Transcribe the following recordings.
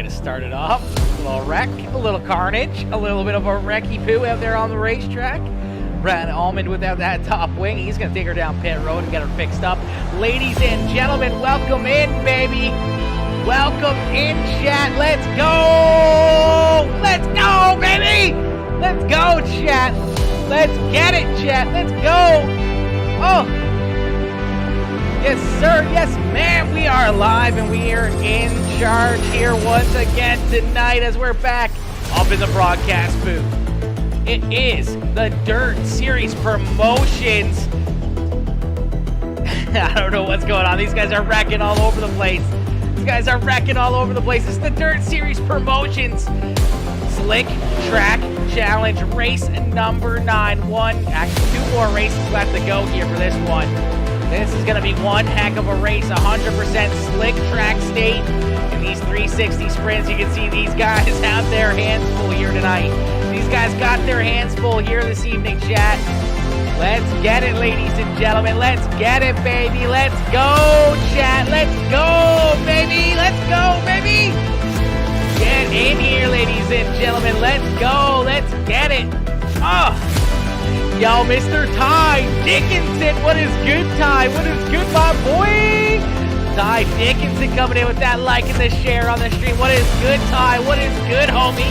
to start it off. A little wreck, a little carnage, a little bit of a wrecky poo out there on the racetrack. Brad Almond without that top wing. He's going to take her down pit road and get her fixed up. Ladies and gentlemen, welcome in, baby. Welcome in, chat. Let's go. Let's go, baby. Let's go, chat. Let's get it, chat. Let's go. Oh. Yes, sir. Yes, ma'am. We are live and we are in charge here once again tonight as we're back up in the broadcast booth. It is the Dirt Series Promotions. I don't know what's going on. These guys are wrecking all over the place. It's the Dirt Series Promotions Slick Track Challenge race number 9. Actually, 2 more races left to go here for this one. This is going to be one heck of a race, 100% slick track state. In these 360 sprints, you can see these guys have their hands full here tonight. These guys got their hands full here this evening, chat. Let's get it, ladies and gentlemen. Let's get it, baby. Let's go, chat. Let's go, baby. Let's go, baby. Get in here, ladies and gentlemen. Let's go. Let's get it. Oh. Yo, Mr. Ty Dickinson. What is good, Ty? What is good, my boy? Ty Dickinson coming in with that like and the share on the stream. What is good, Ty? What is good, homie?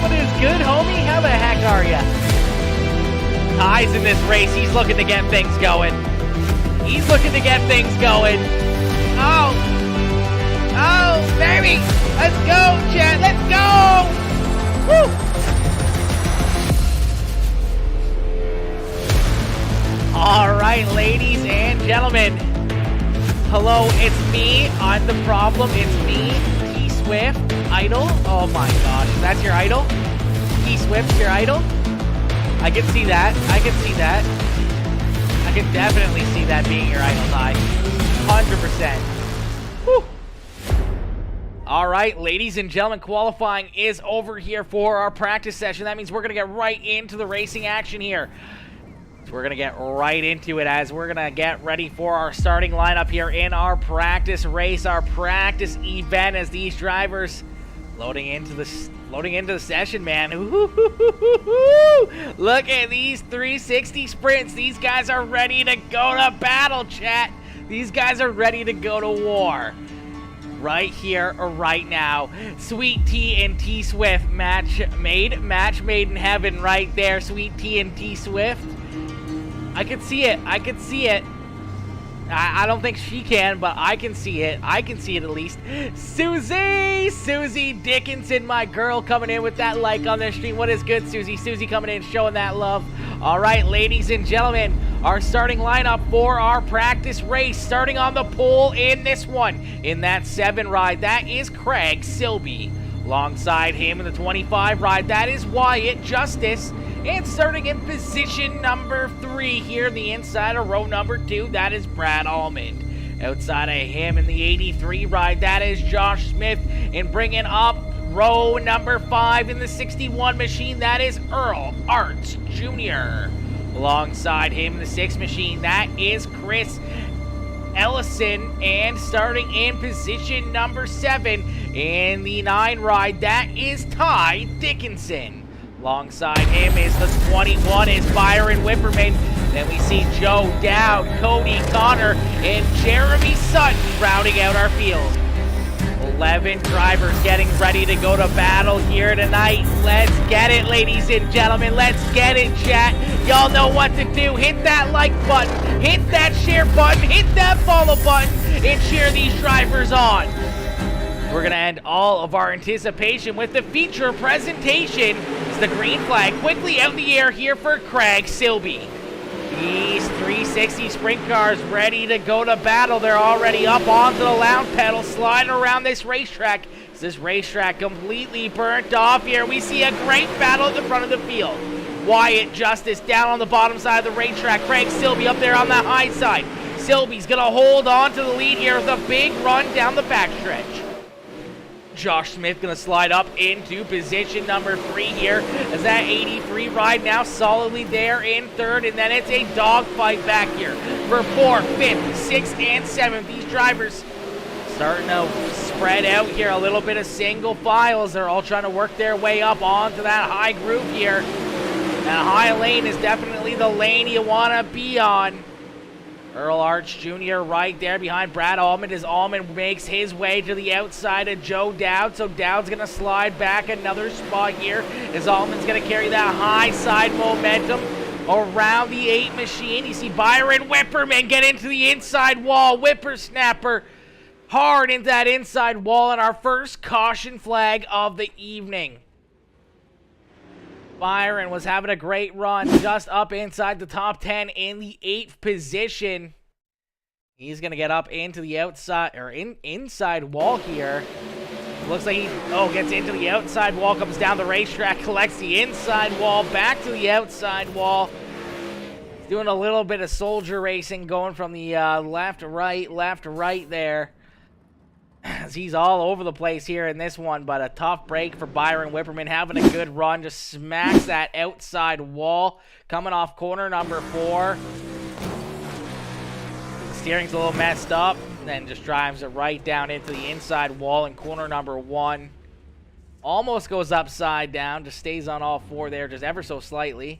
What is good, homie? How the heck are ya? Ty's in this race. He's looking to get things going. Oh. Oh, baby. Let's go, chat. Let's go. Woo. All right, ladies and gentlemen. Hello, it's me. I'm the problem. It's me, T-Swift, idol. Oh my gosh, that's your idol? T-Swift's your idol? I can see that. I can definitely see that being your idol, Ty. 100%. Whew. All right, ladies and gentlemen, qualifying is over here for our practice session. That means we're going to get right into the racing action here. So we're going to get right into it as we're going to get ready for our starting lineup here in our practice race, our practice event as these drivers loading into the session, man. Look at these 360 sprints. These guys are ready to go to battle, chat. These guys are ready to go to war. Right here or right now. Sweet T and T Swift match made in heaven right there. Sweet T and T Swift. I can see it. I don't think she can, but I can see it. I can see it at least. Susie Dickinson, my girl, coming in with that like on the stream. What is good, Susie? Susie coming in, showing that love. All right, ladies and gentlemen, our starting lineup for our practice race. Starting on the pole in this one, in that 7 ride, that is Craig Silby. Alongside him in the 25 ride, that is Wyatt Justice. And starting in position number 3 here in the inside of row number 2, that is Brad Almond. Outside of him in the 83 ride, that is Josh Smith. And bringing up row number 5 in the 61 machine, that is Earl Arts Jr. Alongside him in the 6 machine, that is Chris Ellison. And starting in position number 7 in the 9 ride, that is Ty Dickinson. Alongside him is the 21 is Byron Whipperman. Then we see Joe Dowd, Cody Connor, and Jeremy Sutton rounding out our field. 11 drivers getting ready to go to battle here tonight. Let's get it, ladies and gentlemen. Let's get it, chat. Y'all know what to do. Hit that like button, hit that share button, hit that follow button, and cheer these drivers on. We're going to end all of our anticipation with the feature presentation. It's the green flag quickly out in the air here for Craig Silby. These 360 sprint cars ready to go to battle. They're already up onto the lounge pedal, sliding around this racetrack. This racetrack completely burnt off here. We see a great battle at the front of the field. Wyatt Justice down on the bottom side of the racetrack. Craig Silby up there on the high side. Silby's going to hold on to the lead here with a big run down the backstretch. Josh Smith going to slide up into position number 3 here as that 83 ride now solidly there in 3rd, and then it's a dogfight back here for 4th, 5th, 6th, and 7th. These drivers Starting to spread out here, a little bit of single files. They're all trying to work their way up onto that high group here. That high lane is definitely the lane you want to be on. Earl Arch Jr. right there behind Brad Allman as Allman makes his way to the outside of Joe Dowd. So Dowd's going to slide back another spot here as Allman's going to carry that high side momentum around the 8 machine. You see Byron Whipperman get into the inside wall. Whippersnapper hard into that inside wall, and our first caution flag of the evening. Byron was having a great run, just up inside the top 10 in the 8th position. He's going to get up into the outside, or inside wall here. Looks like he, gets into the outside wall, comes down the racetrack, collects the inside wall, back to the outside wall. He's doing a little bit of soldier racing, going from the left to right there. As he's all over the place here in this one, but a tough break for Byron Whipperman, having a good run, just smacks that outside wall, coming off corner number 4. The steering's a little messed up, then just drives it right down into the inside wall in corner number 1. Almost goes upside down, just stays on all 4 there, just ever so slightly.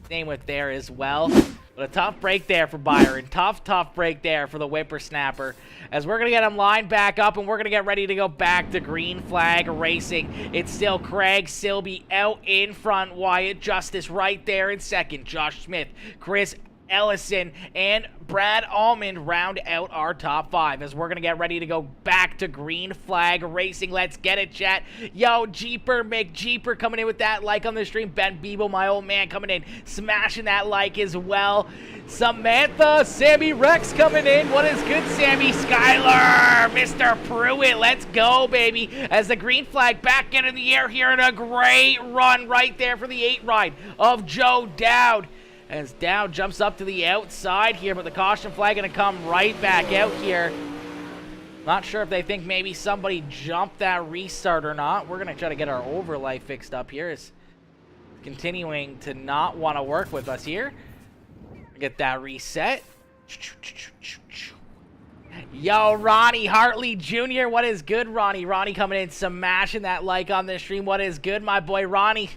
Same with there as well. But a tough break there for Byron. Tough break there for the whippersnapper. As we're going to get him lined back up and we're going to get ready to go back to green flag racing. It's still Craig Silby out in front. Wyatt Justice right there in second. Josh Smith, Chris Ellison, and Brad Allman round out our top 5 as we're going to get ready to go back to green flag racing. Let's get it, chat. Yo, Jeeper McJeeper coming in with that like on the stream. Ben Beeble, my old man, coming in, smashing that like as well. Samantha, Sammy Rex coming in. What is good, Sammy? Skylar, Mr. Pruitt, let's go, baby. As the green flag back into the air here, and a great run right there for the 8 ride of Joe Dowd. As Dowd jumps up to the outside here, but the caution flag going to come right back out here. Not sure if they think maybe somebody jumped that restart or not. We're going to try to get our overlay fixed up here. It's continuing to not want to work with us here. Get that reset. Yo, Ronnie Hartley Jr. What is good, Ronnie? Ronnie coming in, smashing that like on the stream. What is good, my boy, Ronnie?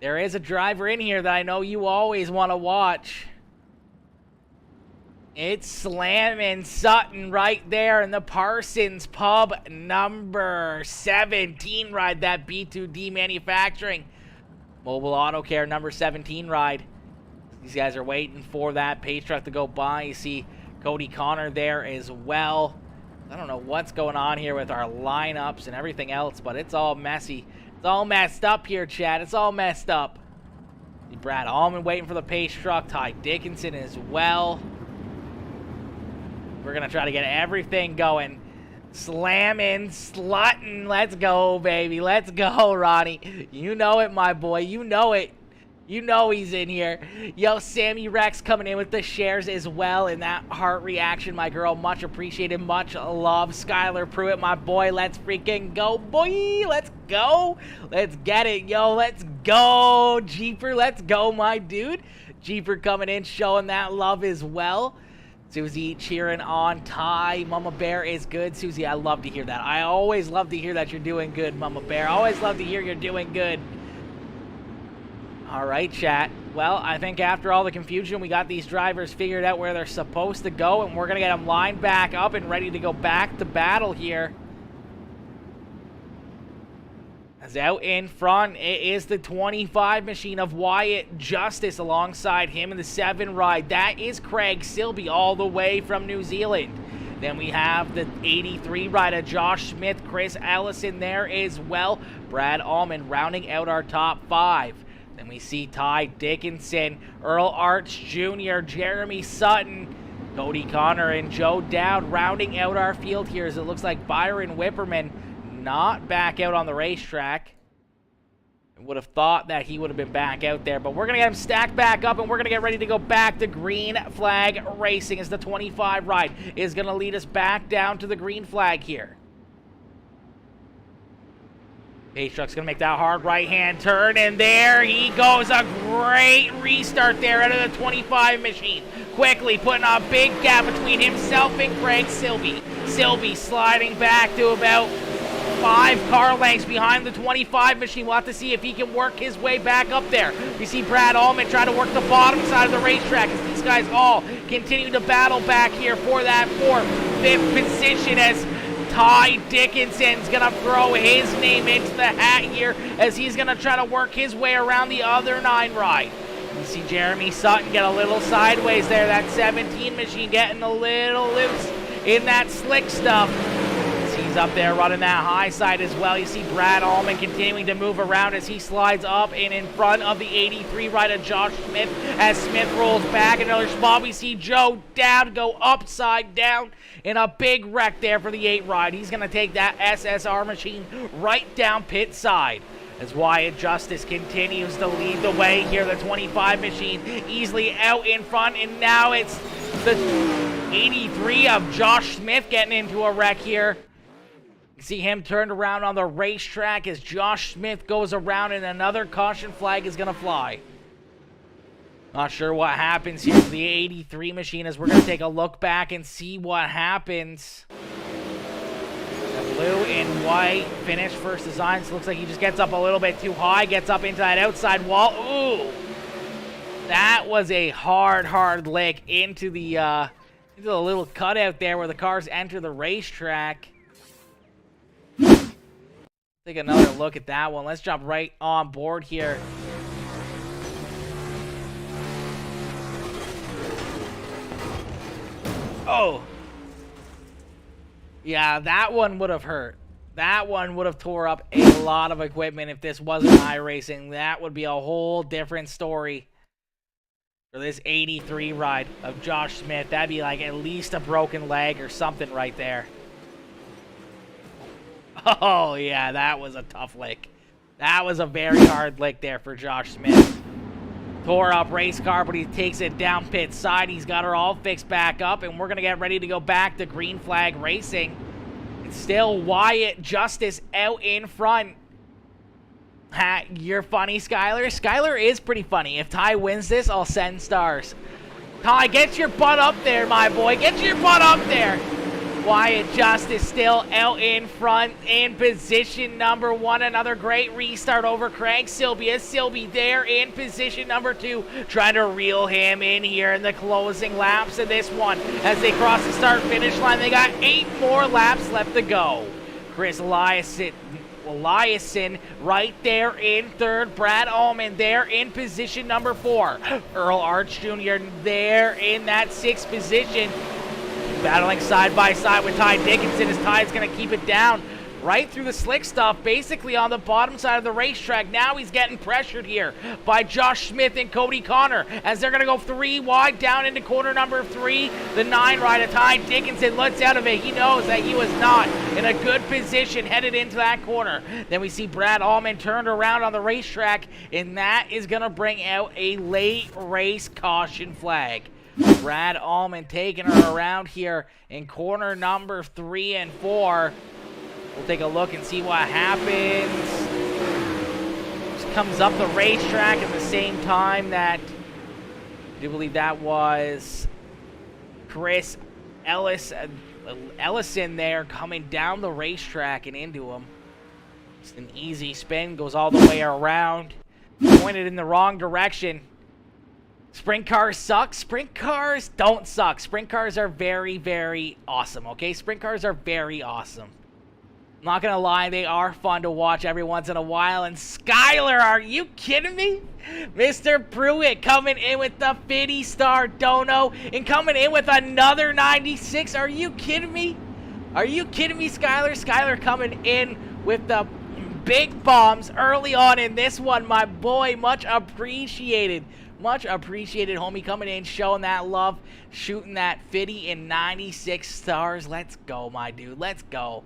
There is a driver in here that I know you always want to watch. It's Slammin' Sutton right there in the Parsons Pub number 17 ride, that B2D Manufacturing Mobile Auto Care number 17 ride. These guys are waiting for that pace truck to go by. You see Cody Connor there as well. I don't know what's going on here with our lineups and everything else, but it's all messy. It's all messed up here, Chad. It's all messed up. Brad Allman waiting for the pace truck. Ty Dickinson as well. We're going to try to get everything going. Slammin' Sluttin'. Let's go, baby. Let's go, Ronnie. You know it, my boy. You know it. You know he's in here. Yo, Sammy Rex coming in with the shares as well in that heart reaction, my girl. Much appreciated. Much love. Skylar Pruitt, my boy. Let's freaking go, boy. Let's go. Let's get it, yo. Let's go, Jeeper. Let's go, my dude. Jeeper coming in, showing that love as well. Susie cheering on Ty. Mama Bear is good. Susie, I love to hear that. I always love to hear that you're doing good, Mama Bear. I always love to hear you're doing good. All right, chat. Well, I think after all the confusion, we got these drivers figured out where they're supposed to go, and we're going to get them lined back up and ready to go back to battle here. As out in front, it is the 25 machine of Wyatt Justice alongside him in the 7 ride. That is Craig Silby all the way from New Zealand. Then we have the 83 ride of Josh Smith, Chris Ellison there as well. Brad Allman rounding out our top 5. Then we see Ty Dickinson, Earl Arch Jr., Jeremy Sutton, Cody Connor, and Joe Dowd rounding out our field here, as it looks like Byron Whipperman not back out on the racetrack. I would have thought that he would have been back out there, but we're going to get him stacked back up, and we're going to get ready to go back to green flag racing as the 25 ride is going to lead us back down to the green flag here. Pace Truck's going to make that hard right-hand turn, and there he goes. A great restart there out of the 25 machine. Quickly putting a big gap between himself and Craig Silby. Silby sliding back to about 5 car lengths behind the 25 machine. We'll have to see if he can work his way back up there. We see Brad Allman try to work the bottom side of the racetrack as these guys all continue to battle back here for that 4th, 5th position as Ty Dickinson's going to throw his name into the hat here as he's going to try to work his way around the other 9 ride. You see Jeremy Sutton get a little sideways there. That 17 machine getting a little loose in that slick stuff. He's up there running that high side as well. You see Brad Allman continuing to move around as he slides up and in front of the 83 rider Josh Smith as Smith rolls back. Another spot. We see Joe Dowd go upside down in a big wreck there for the 8 ride. He's going to take that SSR machine right down pit side as Wyatt Justice continues to lead the way here. The 25 machine easily out in front, and now it's the 83 of Josh Smith getting into a wreck here. You see him turned around on the racetrack as Josh Smith goes around and another caution flag is going to fly. Not sure what happens here to the 83 machine as we're going to take a look back and see what happens. The blue and white finish first designs. Looks like he just gets up a little bit too high, gets up into that outside wall. Ooh! That was a hard lick into the little cutout there where the cars enter the racetrack. Take another look at that one. Let's jump right on board here. Oh. Yeah, that one would have hurt. That one would have tore up a lot of equipment if this wasn't iRacing. That would be a whole different story for this 83 ride of Josh Smith. That'd be like at least a broken leg or something right there. Oh, yeah, that was a tough lick. That was a very hard lick there for Josh Smith. Tore up race car, but he takes it down pit side. He's got her all fixed back up, and we're going to get ready to go back to green flag racing. It's still Wyatt Justice out in front. You're funny, Skyler. Skyler is pretty funny. If Ty wins this, I'll send stars. Ty, get your butt up there, my boy. Get your butt up there. Wyatt Justice still out in front in position number 1. Another great restart over Craig Silby. Silby there in position number 2, trying to reel him in here in the closing laps of this one. As they cross the start-finish line, they got 8 more laps left to go. Chris Eliason right there in 3rd. Brad Allman there in position number 4. Earl Arch Jr. there in that 6th position. Battling side by side with Ty Dickinson as Ty's going to keep it down right through the slick stuff, basically on the bottom side of the racetrack. Now he's getting pressured here by Josh Smith and Cody Connor as they're going to go 3 wide down into corner number 3. The 9 rider Ty Dickinson lets out of it. He knows that he was not in a good position headed into that corner. Then we see Brad Allman turned around on the racetrack, and that is going to bring out a late race caution flag. Brad Allman taking her around here in corner number 3 and 4. We'll take a look and see what happens. Just comes up the racetrack at the same time that, I do believe that was Chris Ellison there coming down the racetrack and into him. Just an easy spin, goes all the way around. Pointed in the wrong direction. Sprint cars suck. Sprint cars don't suck. Sprint cars are very, very awesome, okay? Sprint cars are very awesome. I'm not going to lie, they are fun to watch every once in a while. And Skyler, are you kidding me? Mr. Pruitt coming in with the 50-star dono and coming in with another 96. Are you kidding me? Are you kidding me, Skyler? Skyler coming in with the big bombs early on in this one, my boy. Much appreciated. Much appreciated, homie, coming in, showing that love, shooting that 50 and 96 stars. Let's go, my dude. Let's go.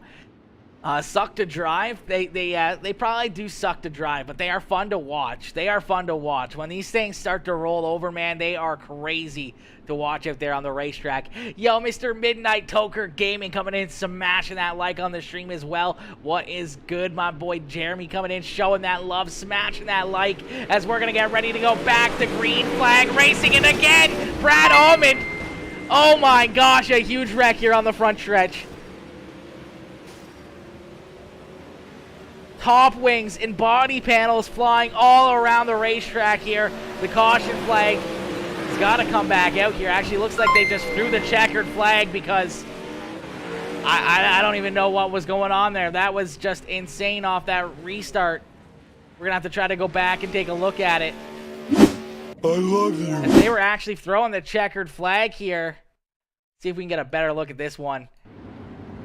Suck to drive. They probably do suck to drive, but they are fun to watch. They are fun to watch. When these things start to roll over, man, they are crazy to watch out there on the racetrack. Yo, Mr. Midnight Toker Gaming coming in, smashing that like on the stream as well. What is good, my boy Jeremy coming in, showing that love, smashing that like as we're gonna get ready to go back to green flag racing, and again, Brad Allman. Oh my gosh, a huge wreck here on the front stretch. Top wings and body panels flying all around the racetrack here. The caution flag has got to come back out here. Actually, looks like they just threw the checkered flag because I don't even know what was going on there. That was just insane off that restart. We're going to have to try to go back and take a look at it. I love you. As they were actually throwing the checkered flag here. See if we can get a better look at this one.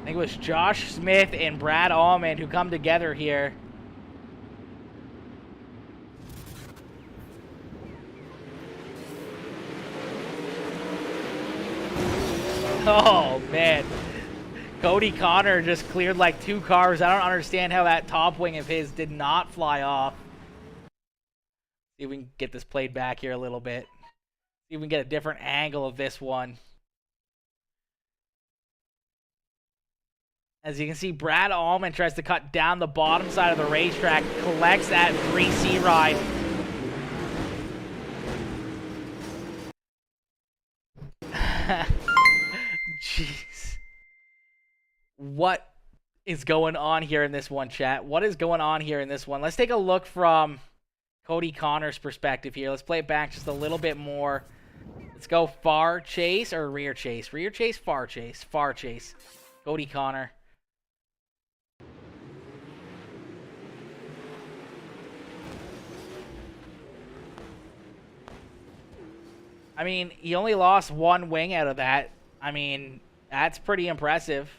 I think it was Josh Smith and Brad Allman who come together here. Oh, man. Cody Connor just cleared like 2 cars. I don't understand how that top wing of his did not fly off. See if we can get this played back here a little bit. See if we can get a different angle of this one. As you can see, Brad Allman tries to cut down the bottom side of the racetrack, collects that 3C ride. Jeez. What is going on here in this one, chat? What is going on here in this one? Let's take a look from Cody Connor's perspective here. Let's play it back just a little bit more. Let's go far chase or rear chase. Rear chase, far chase. Far chase. Cody Connor. I mean, he only lost 1 wing out of that. I mean, that's pretty impressive.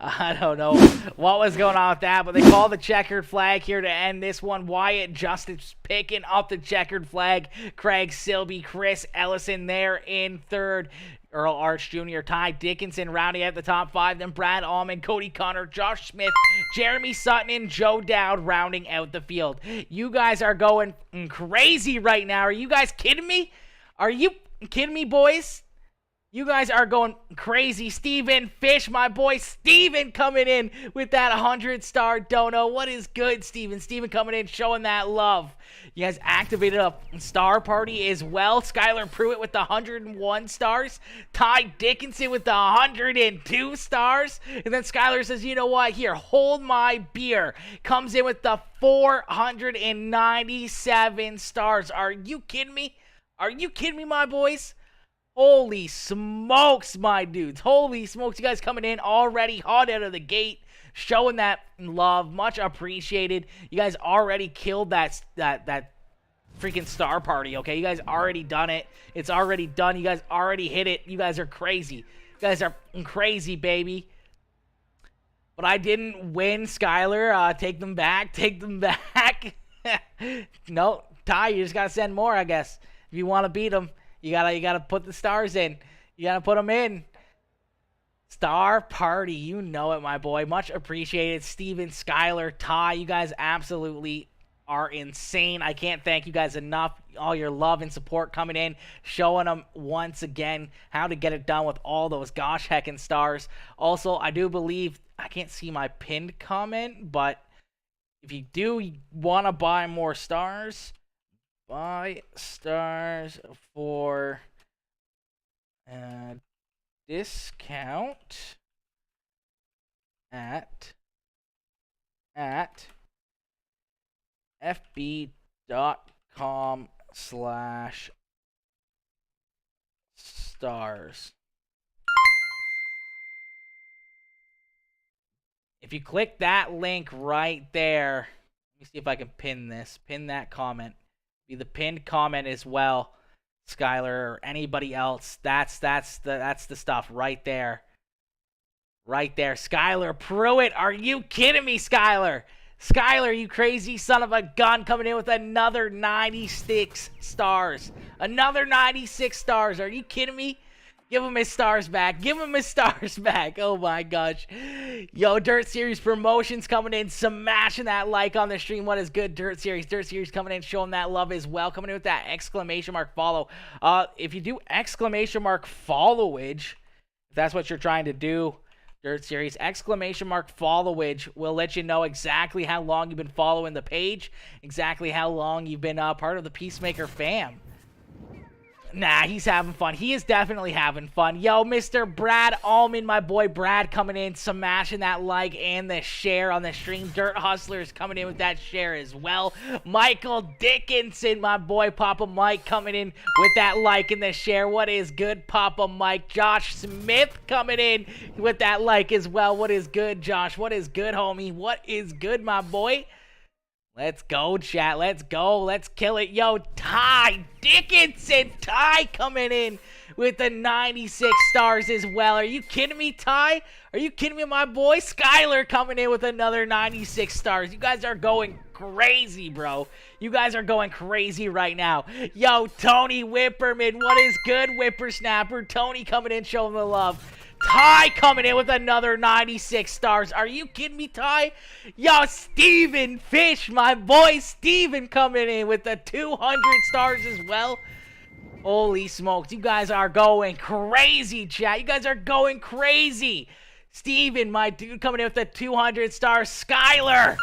I don't know what was going on with that, but they call the checkered flag here to end this one. Wyatt Justice picking up the checkered flag. Craig Silby, Chris Ellison there in 3rd. Earl Arch Jr., Ty Dickinson rounding out the top 5. Then Brad Allman, Cody Connor, Josh Smith, Jeremy Sutton, and Joe Dowd rounding out the field. You guys are going crazy right now. Are you guys kidding me? Are you kidding me, boys? You guys are going crazy. Steven Fish, my boy Steven coming in with that 100-star dono. What is good, Steven? Steven coming in, showing that love. You guys activated a star party as well. Skylar Pruitt with the 101 stars. Ty Dickinson with the 102 stars. And then Skylar says, you know what? Here, hold my beer. Comes in with the 497 stars. Are you kidding me? Are you kidding me, my boys? Holy smokes, my dudes. Holy smokes. You guys coming in already hot out of the gate. Showing that love. Much appreciated. You guys already killed that freaking star party, okay? You guys already done it. It's already done. You guys already hit it. You guys are crazy. You guys are crazy, baby. But I didn't win, Skylar. Take them back. Take them back. No, Ty, you just got to send more, I guess. If you want to beat them. You gotta put the stars in. You gotta put them in. Star party, you know it, my boy. Much appreciated, Steven, Skylar, Ty. You guys absolutely are insane. I can't thank you guys enough. All your love and support coming in, showing them once again how to get it done with all those gosh heckin' stars. Also, I do believe I can't see my pinned comment, but if you do want to buy more stars. Buy stars for discount at fb.com/stars. If you click that link right there, let me see if I can pin this. Pin that comment. Be the pinned comment as well, Skylar, or anybody else. That's the stuff right there. Right there. Skylar Pruitt. Are you kidding me, Skylar? Skylar, you crazy son of a gun, coming in with another 96 stars. Another 96 stars. Are you kidding me? Give him his stars back. Give him his stars back. Oh my gosh. Yo, Dirt Series promotions coming in. Smashing that like on the stream. What is good, Dirt Series? Dirt Series coming in, showing that love as well. Coming in with that exclamation mark follow. If you do exclamation mark followage, if that's what you're trying to do, Dirt Series, exclamation mark followage will let you know exactly how long you've been following the page, exactly how long you've been part of the Peacemaker fam. Nah, he's having fun. He is definitely having fun. Yo, Mr. Brad Allman, my boy Brad coming in, smashing that like and the share on the stream. Dirt Hustlers coming in with that share as well. Michael Dickinson, my boy Papa Mike coming in with that like and the share. What is good, Papa Mike? Josh Smith coming in with that like as well. What is good, Josh? What is good, homie? What is good, my boy? Let's go, chat. Let's go. Let's kill it. Yo, Ty Dickinson. Ty coming in with the 96 stars as well. Are you kidding me, Ty? Are you kidding me, my boy? Skyler coming in with another 96 stars. You guys are going crazy, bro. You guys are going crazy right now. Yo, Tony Whipperman. What is good, Whippersnapper? Tony coming in, showing the love. Ty coming in with another 96 stars. Are you kidding me, Ty? Yo, Steven Fish, my boy Steven coming in with the 200 stars as well. Holy smokes, you guys are going crazy, chat. You guys are going crazy. Steven, my dude, coming in with the 200 stars. Skyler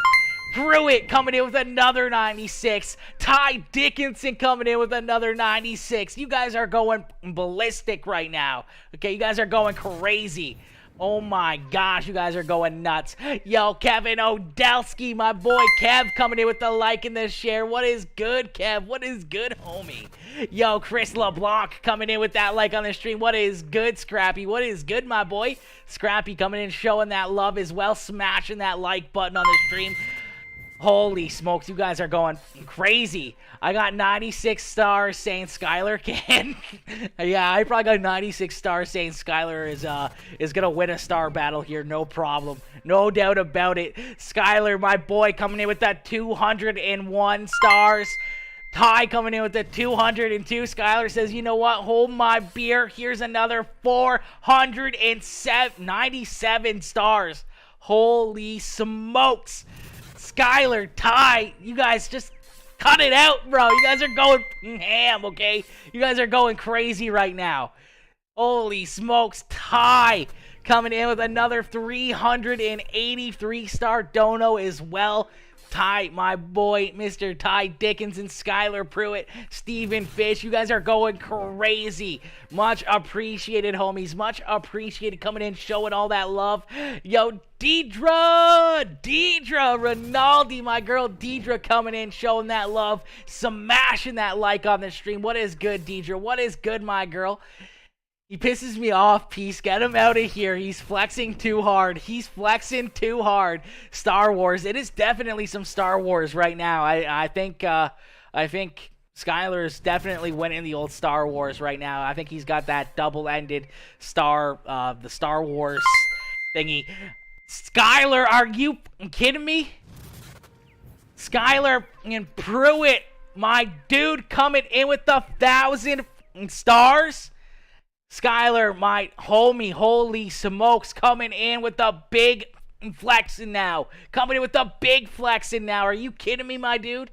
Pruitt coming in with another 96. Ty Dickinson coming in with another 96. You guys are going ballistic right now. Okay, you guys are going crazy. Oh my gosh, you guys are going nuts. Yo, Kevin Odelski, my boy Kev coming in with the like and the share. What is good, Kev? What is good, homie? Yo, Chris LeBlanc coming in with that like on the stream. What is good, Scrappy? What is good, my boy? Scrappy coming in, showing that love as well, smashing that like button on the stream. Holy smokes, you guys are going crazy. I got 96 stars saying Skyler can. Yeah, I probably got 96 stars saying Skyler is going to win a star battle here. No problem. No doubt about it. Skyler, my boy, coming in with that 201 stars. Ty coming in with the 202. Skyler says, you know what? Hold my beer. Here's another 497 stars. Holy smokes. Skyler, Ty, you guys just cut it out, bro. You guys are going ham, okay? You guys are going crazy right now. Holy smokes, Ty coming in with another 383 star dono as well. Ty, my boy, Mr. Ty Dickinson, Skyler Pruitt, Steven Fish. You guys are going crazy. Much appreciated, homies. Much appreciated coming in, showing all that love. Yo, Deidre Rinaldi, my girl Deidre coming in, showing that love, smashing that like on the stream. What is good, Deidre? What is good, my girl? He pisses me off, Peace. Get him out of here. He's flexing too hard. He's flexing too hard. Star Wars. It is definitely some Star Wars right now. I think Skyler is definitely winning the old Star Wars right now. I think he's got that double-ended the Star Wars thingy. Skyler, are you kidding me? Skyler and Pruitt, my dude, coming in with the 1,000 stars. Skyler, my homie, holy smokes, coming in with the big flexing now. Coming in with the big flexing now. Are you kidding me, my dude?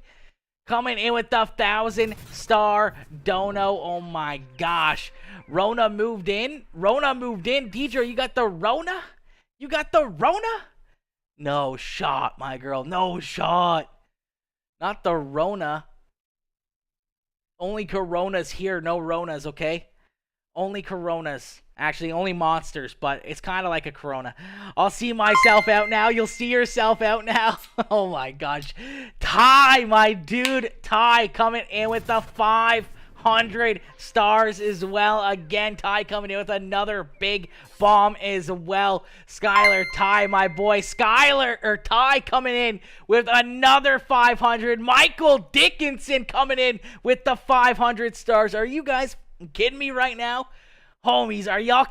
Coming in with the 1,000 star dono. Oh my gosh. Rona moved in. Deidre, you got the Rona? You got the Rona? No shot, my girl. No shot. Not the Rona. Only Coronas here. No Ronas, okay? Only Coronas. Actually, only monsters, but it's kind of like a Corona. I'll see myself out now. You'll see yourself out now. Oh my gosh. Ty, my dude. Ty coming in with the 500 stars as well. Again, Ty coming in with another big bomb as well. Skyler, Ty, my boy. Ty coming in with another 500. Michael Dickinson coming in with the 500 stars. Are you guys kidding me right now? Homies, are y'all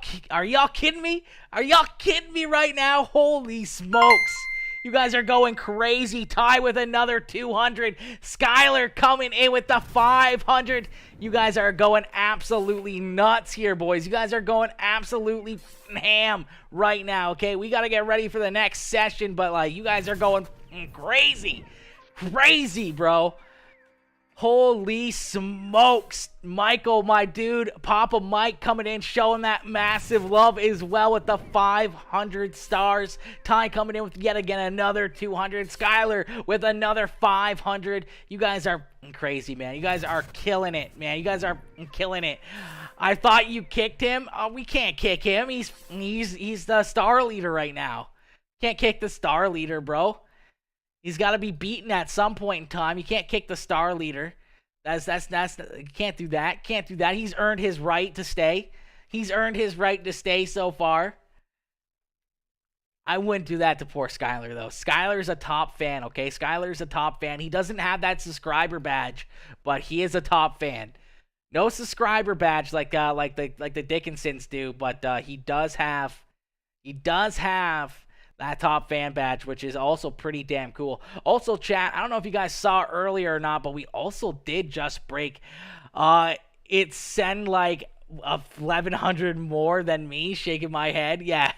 kidding me? Are y'all kidding me right now? Holy smokes. You guys are going crazy. Ty with another 200. Skylar coming in with the 500. You guys are going absolutely nuts here, boys. You guys are going absolutely ham right now, okay? We got to get ready for the next session, but, like, you guys are going crazy. Crazy, bro. Holy smokes. Michael, my dude, Papa Mike coming in, showing that massive love as well with the 500 stars. Ty coming in with yet again another 200. Skylar with another 500. You guys are crazy, man. You guys are killing it, man. You guys are killing it. I thought you kicked him. We can't kick him. He's the star leader right now. Can't kick the star leader, bro. He's got to be beaten at some point in time. You can't kick the star leader. You can't do that. Can't do that. He's earned his right to stay. He's earned his right to stay so far. I wouldn't do that to poor Skylar, though. Skylar's a top fan, okay? Skylar's a top fan. He doesn't have that subscriber badge, but he is a top fan. No subscriber badge like the Dickinsons do, but he does have that top fan badge, which is also pretty damn cool. Also, chat, I don't know if you guys saw earlier or not, but we also did just break. It sent like 1,100 more than me, shaking my head. Yeah,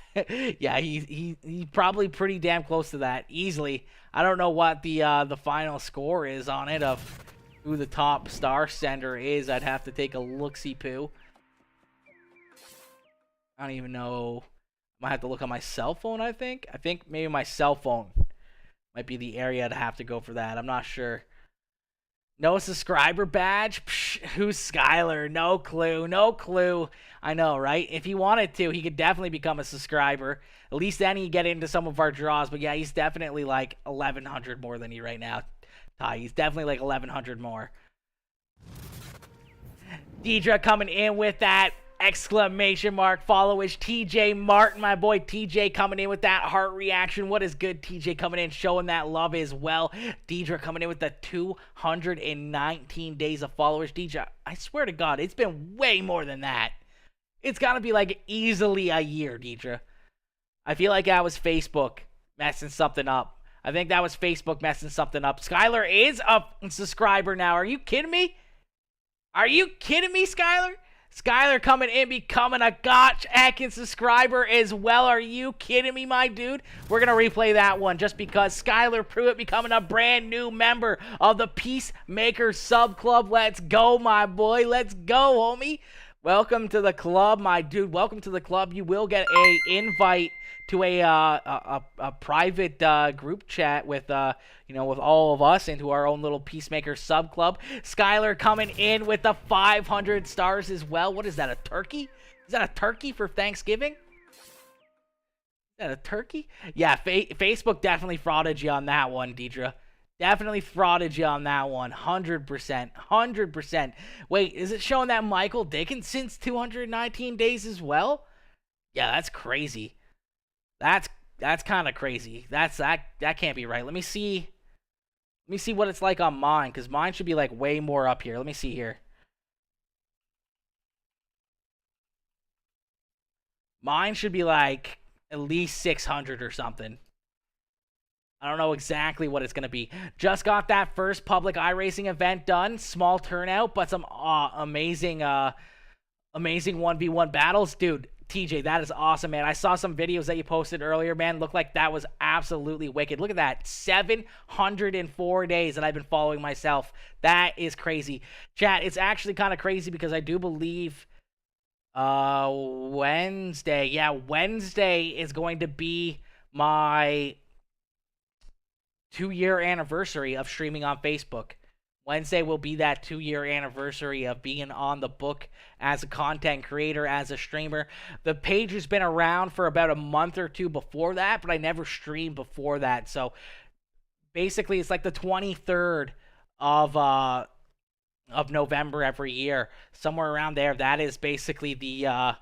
yeah, he's probably pretty damn close to that, easily. I don't know what the final score is on it of who the top star sender is. I'd have to take a look-see-poo. I don't even know. Might have to look on my cell phone, I think. I think maybe my cell phone might be the area to have to go for that. I'm not sure. No subscriber badge? Psh, who's Skylar? No clue. No clue. I know, right? If he wanted to, he could definitely become a subscriber. At least then he'd get into some of our draws. But yeah, he's definitely like 1,100 more than you right now, Ty. He's definitely like 1,100 more. Deidre coming in with that exclamation mark followers. TJ Martin, my boy TJ coming in with that heart reaction. What is good? TJ coming in showing that love as well. Deidre coming in with the 219 days of followers. Deidre, I swear to God, it's been way more than that. It's got to be like easily a year, Deidre. I feel like that was Facebook messing something up. I think that was Facebook messing something up. Skylar is a subscriber now. Are you kidding me? Are you kidding me, Skylar? Skylar coming in, becoming a Gotch Atkins subscriber as well. Are you kidding me, my dude? We're going to replay that one just because Skylar Pruitt becoming a brand new member of the Peacemaker Sub Club. Let's go, my boy. Let's go, homie. Welcome to the club, my dude. Welcome to the club. You will get a invite to a private group chat with with all of us into our own little Peacemaker sub club. Skylar coming in with the 500 stars as well. What is that, a turkey? Is that a turkey for Thanksgiving? Is that a turkey? Yeah, Facebook definitely frauded you on that one, Deidre. Definitely frauded you on that one. 100%. 100%. Wait, is it showing that Michael Dickinson's 219 days as well? Yeah, that's crazy. That's kind of crazy. That can't be right. Let me see what it's like on mine, because mine should be like way more up here. Let me see here. Mine should be like at least 600 or something. I don't know exactly what it's going to be. Just got that first public iRacing event done. Small turnout, but some amazing 1v1 battles. Dude, TJ, that is awesome, man. I saw some videos that you posted earlier, man. Looked like that was absolutely wicked. Look at that. 704 days that I've been following myself. That is crazy. Chat, it's actually kind of crazy because I do believe Wednesday. Yeah, Wednesday is going to be my 2-year anniversary of streaming on Facebook. Wednesday will be that 2-year anniversary of being on the book as a content creator, as a streamer. The page has been around for about a month or two before that, but I never streamed before that. So basically, it's like the 23rd of November every year, somewhere around there. That is basically the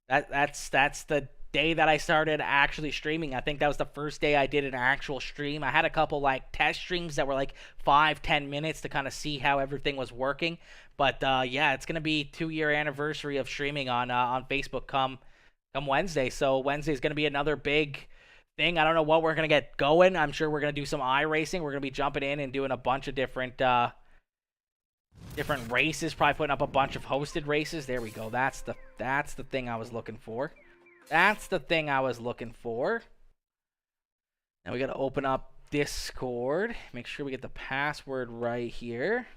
that's the day that I started actually streaming. I think that was the first day I did an actual stream. I had a couple like test streams that were like 5-10 minutes to kind of see how everything was working. But yeah, it's gonna be 2-year anniversary of streaming on Facebook come Wednesday. So Wednesday is gonna be another big thing. I don't know what we're going to get going. I'm sure we're going to do some iRacing. We're going to be jumping in and doing a bunch of different races, probably putting up a bunch of hosted races. There we go. That's the thing I was looking for. That's the thing I was looking for. Now we got to open up Discord. Make sure we get the password right here.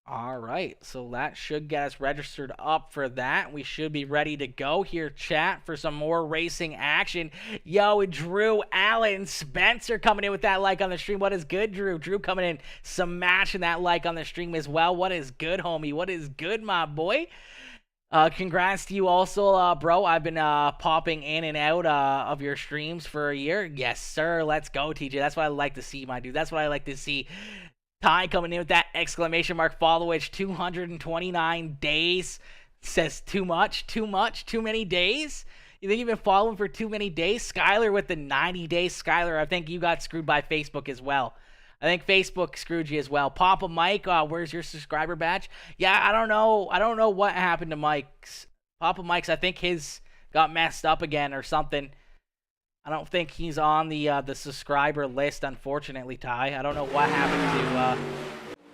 All right, so that should get us registered up for that. We should be ready to go here, chat, for some more racing action. Yo, Drew, Allen, Spencer coming in with that like on the stream. What is good, Drew? Drew coming in, smashing that like on the stream as well. What is good, homie? What is good, my boy? Congrats to you also, bro. I've been popping in and out of your streams for a year. Yes, sir. Let's go, TJ. That's what I like to see, my dude. That's what I like to see. Ty coming in with that exclamation mark followage. 229 days. Says too much, too many days. You think you've been following for too many days? Skylar with the 90 days. Skylar, I think you got screwed by Facebook as well. I think Facebook screwed you as well. Papa Mike, where's your subscriber badge? Yeah, I don't know what happened to Mike's. Papa Mike's, I think his got messed up again or something. I don't think he's on the subscriber list, unfortunately, Ty. I don't know what happened to...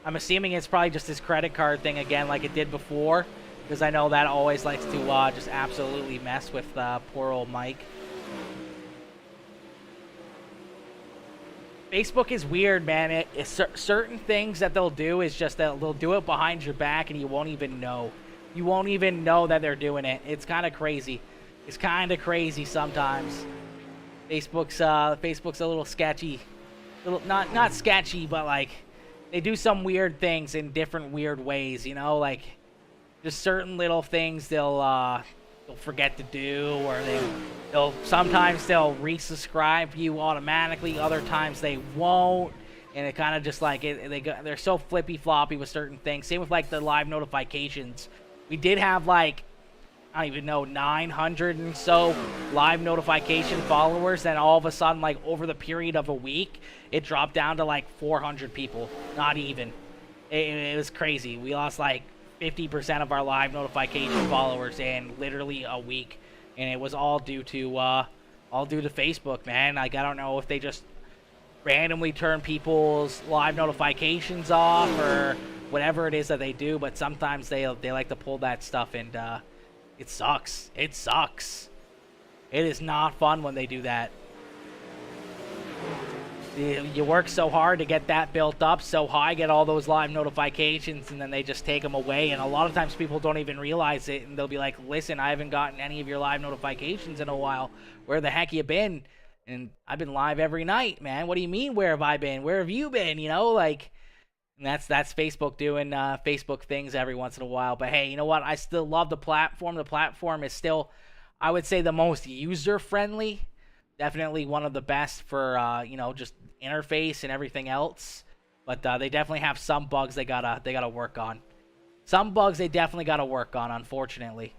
I'm assuming it's probably just his credit card thing again like it did before, because I know that always likes to just absolutely mess with poor old Mike. Facebook is weird, man. Certain things that they'll do is just that they'll do it behind your back and you won't even know. You won't even know that they're doing it. It's kind of crazy. It's kind of crazy sometimes. Facebook's a little sketchy. Not sketchy, but like they do some weird things in different weird ways, you know, like just certain little things they'll forget to do, or sometimes they'll resubscribe you automatically, other times they won't, and it kind of just like they're so flippy floppy with certain things. Same with like the live notifications. We did have like, I don't even know, 900 and so live notification followers, and all of a sudden, like over the period of a week, it dropped down to like 400 people. Not even. It was crazy. We lost like 50% of our live notification followers in literally a week, and it was all due to Facebook, man. Like, I don't know if they just randomly turn people's live notifications off or whatever it is that they do, but sometimes they like to pull that stuff, and it sucks. It sucks. It is not fun when they do that. You work so hard to get that built up so high, get all those live notifications, and then they just take them away. And a lot of times people don't even realize it, and they'll be like, listen, I haven't gotten any of your live notifications in a while. Where the heck you been? And I've been live every night, man. What do you mean, where have I been? Where have you been? You know, like... And that's Facebook doing Facebook things every once in a while. But hey, you know what? I still love the platform. The platform is still, I would say, the most user-friendly. Definitely one of the best for, you know, just interface and everything else. But they definitely have some bugs they gotta work on. Some bugs they definitely gotta work on, unfortunately.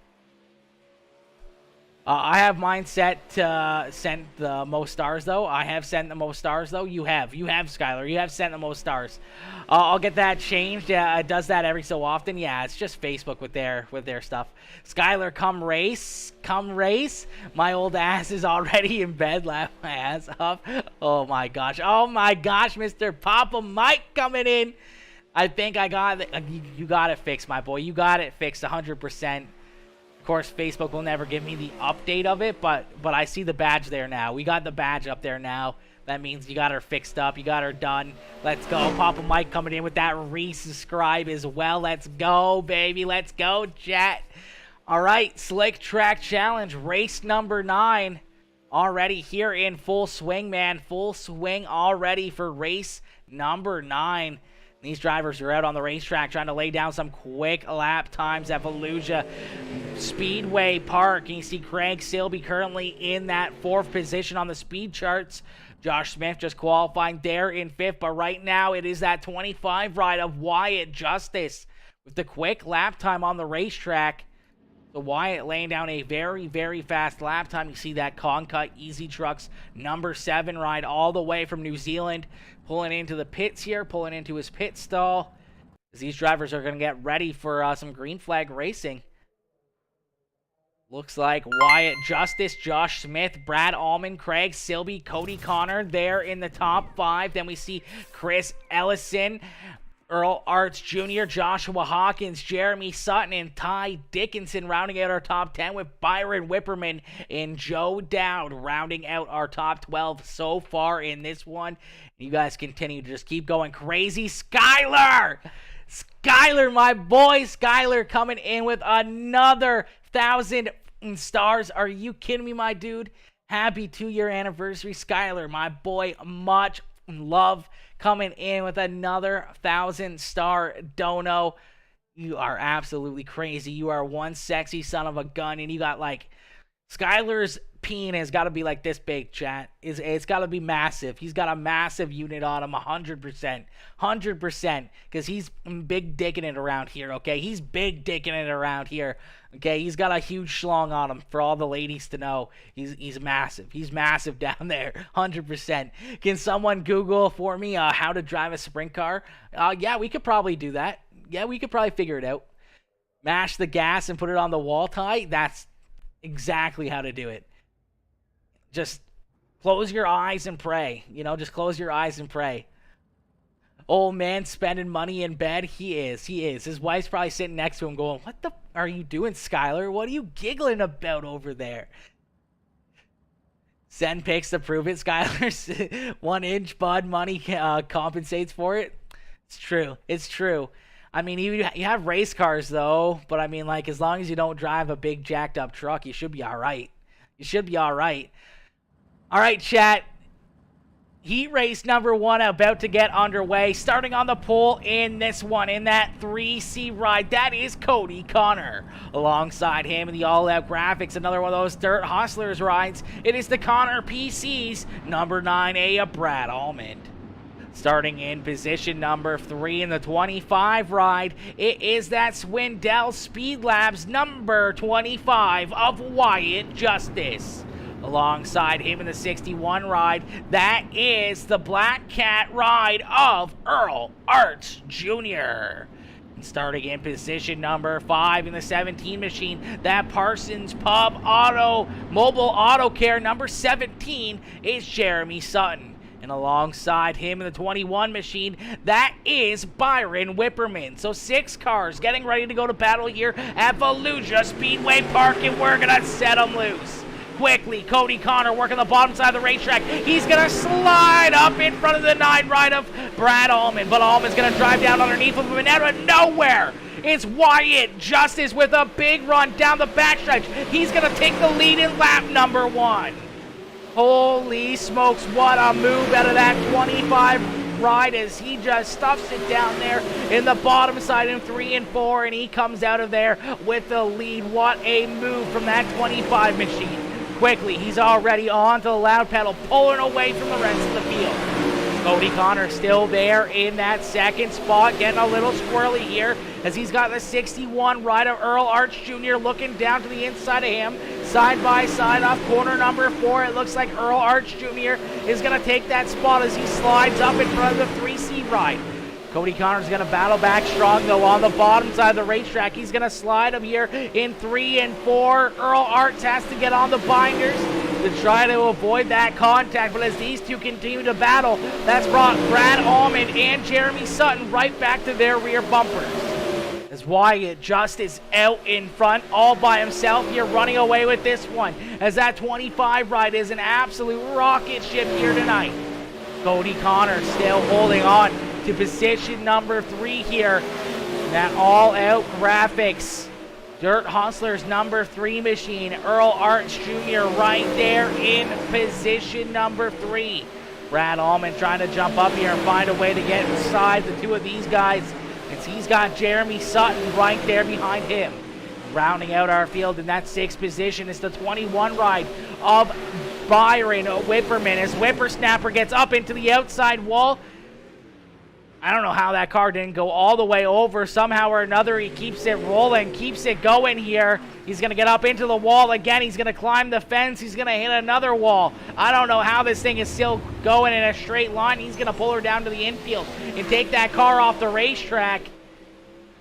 I have mine set to send the most stars, though. I have sent the most stars, though. You have, Skylar. You have sent the most stars. I'll get that changed. Yeah, it does that every so often. Yeah, it's just Facebook with their stuff. Skylar, come race. Come race. My old ass is already in bed. Laugh my ass off. Oh, my gosh. Oh, my gosh, Mr. Papa Mike coming in. I think I got it. You got it fixed, my boy. You got it fixed 100%. Of course, Facebook will never give me the update of it, but I see the badge there now. We got the badge up there now. That means you got her fixed up. You got her done. Let's go. Papa Mike coming in with that resubscribe as well. Let's go, baby. Let's go, chat. All right, Slick Track Challenge, race number 9. Already here in full swing, man. Full swing already for race number 9. These drivers are out on the racetrack trying to lay down some quick lap times at Volusia Speedway Park. And you see Craig Silby currently in that 4th position on the speed charts. Josh Smith just qualifying there in 5th. But right now it is that 25 ride of Wyatt Justice with the quick lap time on the racetrack. So Wyatt laying down a very, very fast lap time. You see that Concut Easy Trucks number 7 ride all the way from New Zealand. Pulling into the pits here, pulling into his pit stall. These drivers are going to get ready for some green flag racing. Looks like Wyatt Justice, Josh Smith, Brad Allman, Craig Silby, Cody Connor there in the top 5. Then we see Chris Ellison, Earl Arts Jr., Joshua Hawkins, Jeremy Sutton, and Ty Dickinson rounding out our top 10, with Byron Whipperman and Joe Dowd rounding out our top 12 so far in this one. You guys continue to just keep going crazy. Skyler, my boy Skyler, coming in with another 1,000 stars. Are you kidding me, my dude? Happy 2-year anniversary, Skyler, my boy. Much love, coming in with another 1,000-star dono. You are absolutely crazy. You are one sexy son of a gun, and you got like Skyler's peen has got to be like this big, chat. It's got to be massive. He's got a massive unit on him, 100%, because he's big dicking it around here, okay? He's big dicking it around here, okay? He's got a huge schlong on him for all the ladies to know. He's massive. He's massive down there, 100%. Can someone Google for me how to drive a sprint car? Yeah, we could probably do that. Yeah, we could probably figure it out. Mash the gas and put it on the wall tie. That's exactly how to do it. Just close your eyes and pray. You know, just close your eyes and pray. Old man spending money in bed. He is. His wife's probably sitting next to him going, what the are you doing, Skyler? What are you giggling about over there? Send pics to prove it, Skyler. 1 inch bud money compensates for it. It's true. I mean, you have race cars, though. But, I mean, like, as long as you don't drive a big jacked-up truck, you should be all right. All right, chat. Heat race number 1 about to get underway. Starting on the pole in this one, in that 3C ride, that is Cody Connor. Alongside him in the all-out graphics, another one of those Dirt Hustlers rides. It is the Connor PCs, number 9A of Brad Almond. Starting in position number 3 in the 25 ride, it is that Swindell Speed Labs number 25 of Wyatt Justice. Alongside him in the 61 ride, that is the Black Cat ride of Earl Arts Jr. Starting in position number 5 in the 17 machine, that Parsons Pub Mobile Auto Care number 17 is Jeremy Sutton. And alongside him in the 21 machine, that is Byron Whipperman. So 6 cars getting ready to go to battle here at Volusia Speedway Park, and we're going to set them loose. Quickly, Cody Connor working the bottom side of the racetrack. He's going to slide up in front of the 9 ride of Brad Allman. But Allman's going to drive down underneath of him, and out of nowhere, it's Wyatt Justice with a big run down the backstretch. He's going to take the lead in lap number 1. Holy smokes, what a move out of that 25 ride as he just stuffs it down there in the bottom side in 3 and 4, and he comes out of there with the lead. What a move from that 25 machine. Quickly, he's already on to the loud pedal, pulling away from the rest of the field. Cody Connor still there in that second spot, getting a little squirrely here as he's got the 61 ride of Earl Arts Jr. looking down to the inside of him. Side by side off corner number 4, it looks like Earl Arts Jr. is going to take that spot as he slides up in front of the 3C ride. Cody Connor's going to battle back strong, though, on the bottom side of the racetrack. He's going to slide him here in 3 and 4. Earl Arts has to get on the binders to try to avoid that contact, but as these two continue to battle, that's brought Brad Allman and Jeremy Sutton right back to their rear bumpers. As Wyatt Justice out in front all by himself here, running away with this one, as that 25 ride is an absolute rocket ship here tonight. Cody Connor still holding on to position number 3 here. That all-out graphics. Dirt Hustlers number 3 machine. Earl Arts Jr. right there in position number 3. Brad Allman trying to jump up here and find a way to get inside the 2 of these guys. As he's got Jeremy Sutton right there behind him. Rounding out our field in that 6th position is the 21 ride of Byron Whipperman as Whippersnapper gets up into the outside wall. I don't know how that car didn't go all the way over. Somehow or another, he keeps it rolling, keeps it going here. He's going to get up into the wall again. He's going to climb the fence. He's going to hit another wall. I don't know how this thing is still going in a straight line. He's going to pull her down to the infield and take that car off the racetrack.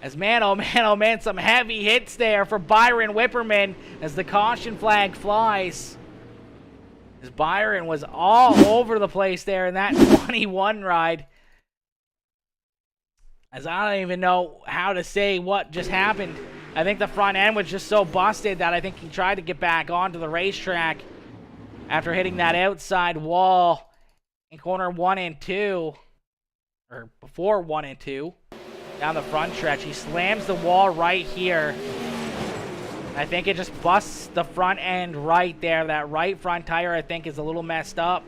As man, oh man, some heavy hits there for Byron Whipperman as the caution flag flies. As Byron was all over the place there in that 21 ride. As I don't even know how to say what just happened. I think the front end was just so busted that I think he tried to get back onto the racetrack after hitting that outside wall in corner 1 and 2. Or before 1 and 2. Down the front stretch. He slams the wall right here. I think it just busts the front end right there. That right front tire, I think, is a little messed up.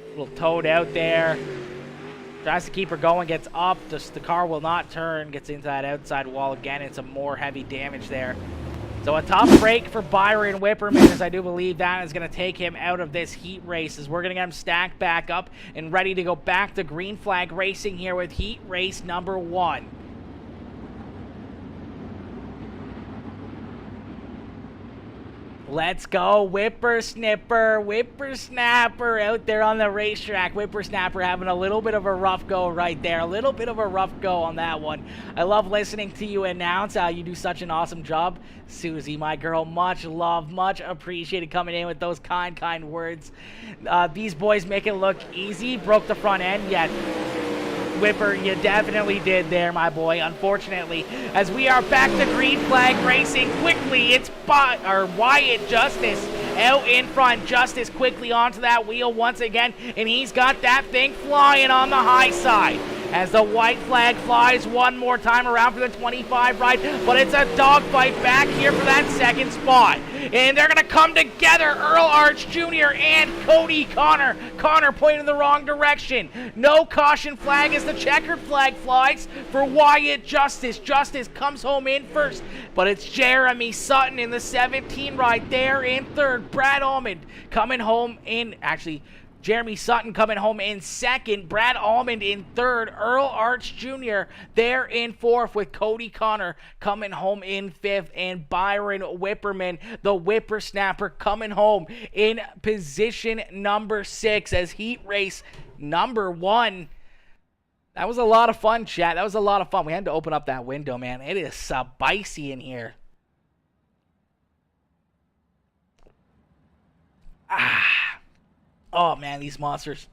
A little towed out there. Tries to keep her going, gets up. Just the car will not turn. Gets into that outside wall again. It's some more heavy damage there. So a tough break for Byron Whipperman, as I do believe that is going to take him out of this heat race, as we're going to get him stacked back up and ready to go back to green flag racing here with heat race number 1. Let's go, whippersnapper out there on the racetrack. Whippersnapper having a little bit of a rough go right there. A little bit of a rough go on that one. I love listening to you announce. You do such an awesome job. Susie, my girl, much love, much appreciated coming in with those kind words. These boys make it look easy. Broke the front end, yet. Whipper, you definitely did there, my boy, unfortunately. As we are back to green flag racing quickly, it's Wyatt Justice out in front. Justice quickly onto that wheel once again, and he's got that thing flying on the high side. As the white flag flies one more time around for the 25 ride, but it's a dogfight back here for that second spot. And they're going to come together, Earl Arch Jr. and Cody Connor. Connor pointing in the wrong direction. No caution flag as the checkered flag flies for Wyatt Justice. Justice comes home in first, but it's Jeremy Sutton in the 17 ride there in third. Brad Almond coming home in, Jeremy Sutton coming home in second. Brad Almond in third. Earl Arch Jr. there in fourth, with Cody Connor coming home in fifth. And Byron Whipperman, the whippersnapper, coming home in position number 6 as heat race number 1. That was a lot of fun, chat. That was a lot of fun. We had to open up that window, man. It is spicy in here. Oh, man, these monsters.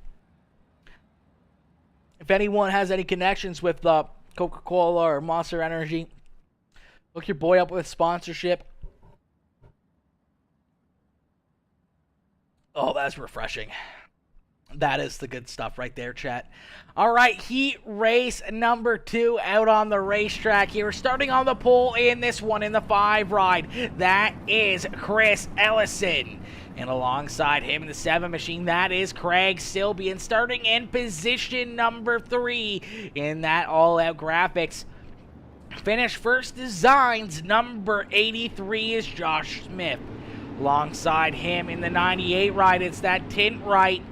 If anyone has any connections with Coca-Cola or Monster Energy, hook your boy up with sponsorship. Oh, that's refreshing. That is the good stuff right there, chat. All right, heat race number 2 out on the racetrack here. Starting on the pole in this one in the 5 ride. That is Chris Ellison. And alongside him in the 7 machine, that is Craig Silby. And starting in position number 3 in that all-out graphics. Finish first designs, number 83 is Josh Smith. Alongside him in the 98 ride, it's that tint right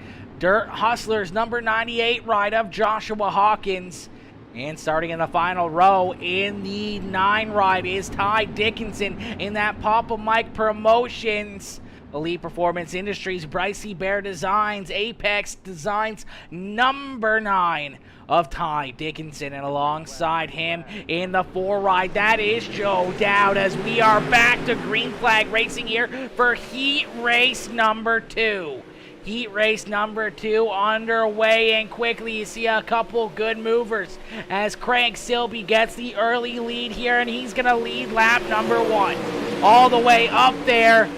Dirt Hustlers number 98 ride of Joshua Hawkins. And starting in the final row in the 9 ride is Ty Dickinson in that Papa Mike Promotions. Elite Performance Industries, Brycey Bear Designs, Apex Designs, number 9 of Ty Dickinson. And alongside him in the 4 ride, that is Joe Dowd, as we are back to green flag racing here for heat race number 2. Heat race number 2 underway, and quickly you see a couple good movers as Craig Silby gets the early lead here, and he's going to lead lap number 1 all the way up there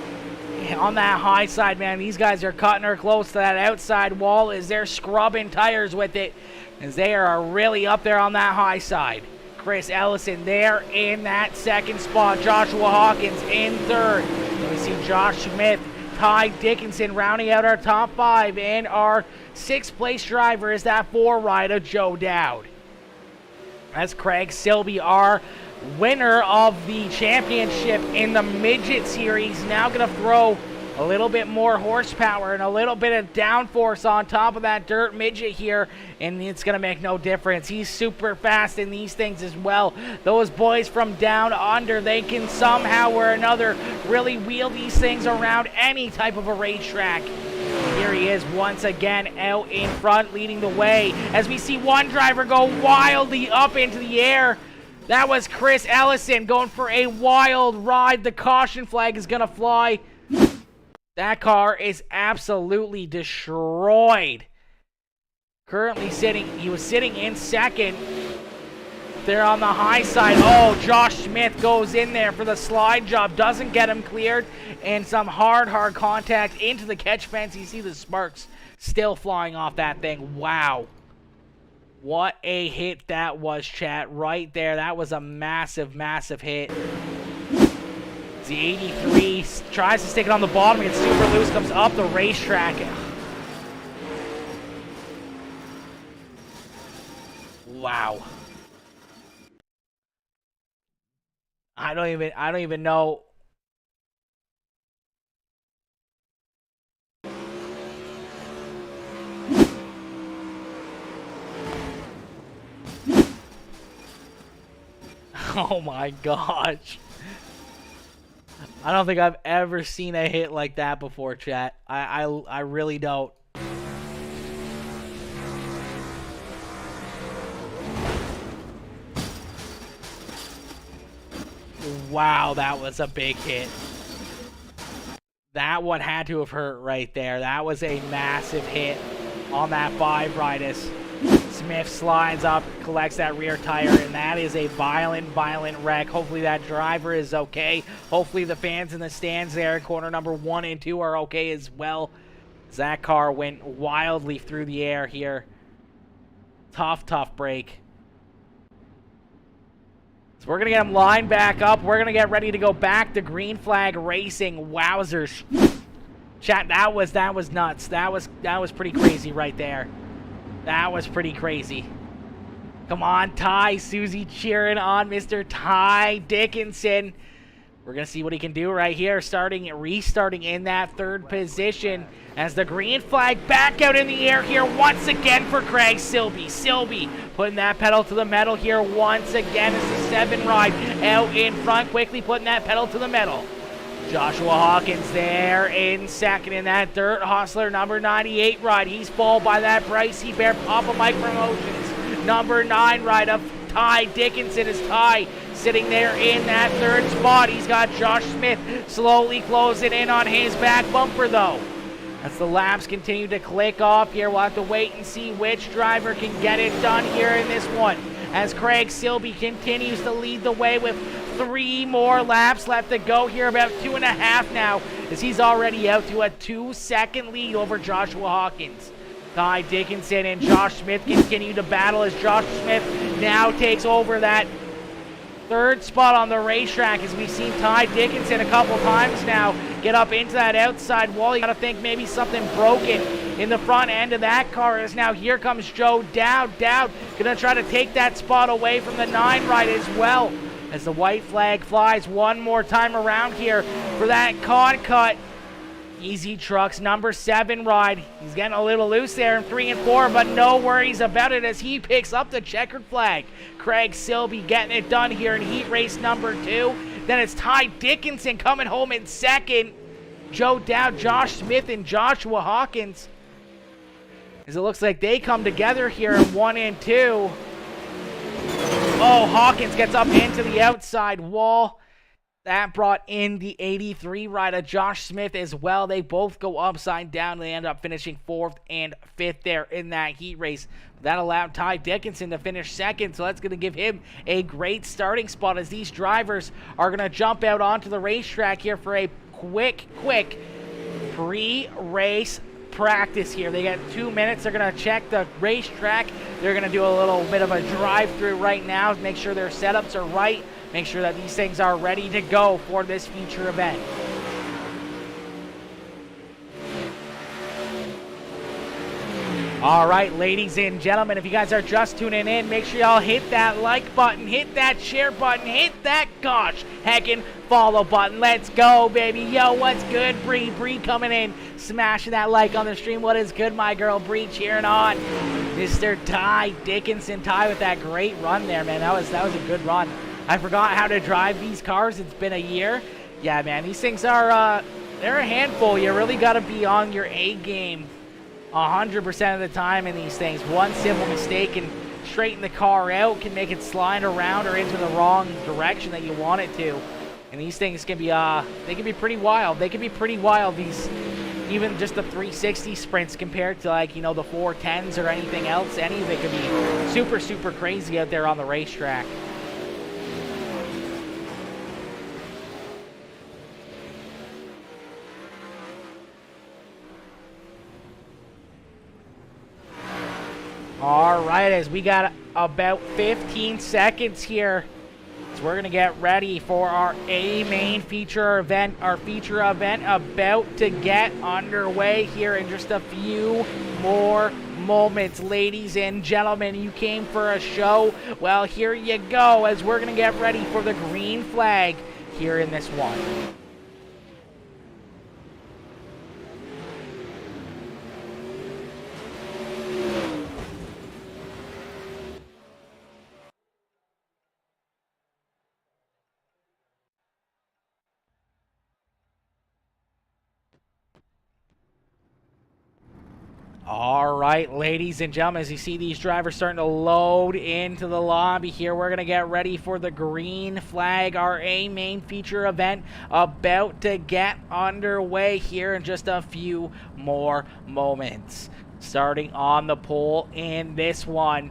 on that high side, man. These guys are cutting her close to that outside wall as they're scrubbing tires with it, as they are really up there on that high side. Chris Ellison there in that second spot. Joshua Hawkins in third. And we see Josh Smith, Ty Dickinson rounding out our top 5, and our 6th place driver is that 4 ride of Joe Dowd. That's Craig Silby, our winner of the championship in the midget series. Now going to throw a little bit more horsepower and a little bit of downforce on top of that dirt midget here, and it's going to make no difference. He's super fast in these things as well. Those boys from down under, they can somehow or another really wheel these things around any type of a racetrack. Here he is once again out in front, leading the way as we see one driver go wildly up into the air. That was Chris Ellison going for a wild ride. The caution flag is going to fly. That car is absolutely destroyed. Currently he was sitting in second. There on the high side. Oh, Josh Smith goes in there for the slide job. Doesn't get him cleared. And some hard contact into the catch fence. You see the sparks still flying off that thing. Wow. What a hit that was, chat. Right there. That was a massive, massive hit. The 83 tries to stick it on the bottom. Gets super loose. Comes up the racetrack. Wow. I don't even know. Oh my gosh. I don't think I've ever seen a hit like that before, chat. I really don't. Wow, that was a big hit. That one had to have hurt right there. That was a massive hit on that 5 ride as Smith slides up, collects that rear tire, and that is a violent, violent wreck. Hopefully that driver is okay. Hopefully the fans in the stands there in corner number 1 and 2 are okay as well. That car went wildly through the air here. Tough, tough break. So we're going to get him lined back up. We're going to get ready to go back to green flag racing. Wowzers. Chat, that was nuts. That was pretty crazy right there. That was pretty crazy. Come on, Ty. Susie cheering on Mr. Ty Dickinson. We're going to see what he can do right here. Restarting in that 3rd position as the green flag back out in the air here once again for Craig Silby. Silby putting that pedal to the metal here once again as the 7 ride out in front, quickly putting that pedal to the metal. Joshua Hawkins there in second in that Dirt Hustler number 98 ride. He's followed by that Bryce Bear Papa Mike Promotions number 9 ride of Ty Dickinson as Ty sitting there in that 3rd spot. He's got Josh Smith slowly closing in on his back bumper though. As the laps continue to click off here, we'll have to wait and see which driver can get it done here in this one. As Craig Silby continues to lead the way with 3 more laps left to go here, about 2.5 now, as he's already out to a 2-second lead over Joshua Hawkins. Ty Dickinson and Josh Smith continue to battle as Josh Smith now takes over that 3rd spot on the racetrack as we've seen Ty Dickinson a couple times now get up into that outside wall. You gotta think maybe something broken in the front end of that car as now here comes Joe Dowd. Dowd gonna try to take that spot away from the 9 ride as well as the white flag flies one more time around here for that con cut. Easy Trucks number 7 ride. He's getting a little loose there in 3 and 4, but no worries about it as he picks up the checkered flag. Craig Silby getting it done here in heat race number 2. Then it's Ty Dickinson coming home in 2nd. Joe Dowd, Josh Smith, and Joshua Hawkins. As it looks like they come together here in 1 and 2. Oh, Hawkins gets up into the outside wall. That brought in the 83 rider, Josh Smith, as well. They both go upside down. They end up finishing 4th and 5th there in that heat race. That allowed Ty Dickinson to finish 2nd, so that's going to give him a great starting spot as these drivers are going to jump out onto the racetrack here for a quick pre-race practice here. They got 2 minutes. They're going to check the racetrack. They're going to do a little bit of a drive-through right now, make sure their setups are right. Make sure that these things are ready to go for this future event. All right, ladies and gentlemen, if you guys are just tuning in, make sure y'all hit that like button, hit that share button, hit that gosh heckin' follow button. Let's go, baby. Yo, what's good, Bree? Bree coming in, smashing that like on the stream. What is good, my girl Bree, cheering on Mr. Ty Dickinson. Ty with that great run there, man. That was a good run. I forgot how to drive these cars. It's been a year. Yeah, man, these things are, they're a handful. You really got to be on your A game 100% of the time in these things. One simple mistake and straighten the car out, can make it slide around or into the wrong direction that you want it to. And these things can be, they can be pretty wild. They can be pretty wild, these, even just the 360 sprints compared to, like, you know, the 410s or anything else. Any of it could be super, super crazy out there on the racetrack. All right, as we got about 15 seconds here, so we're gonna get ready for our main feature event. Our feature event about to get underway here in just a few more moments. Ladies and gentlemen, you came for a show. Well, here you go, as we're gonna get ready for the green flag here in this one. All right, ladies and gentlemen, as you see these drivers starting to load into the lobby here, we're going to get ready for the green flag, our main feature event about to get underway here in just a few more moments. Starting on the pole in this one,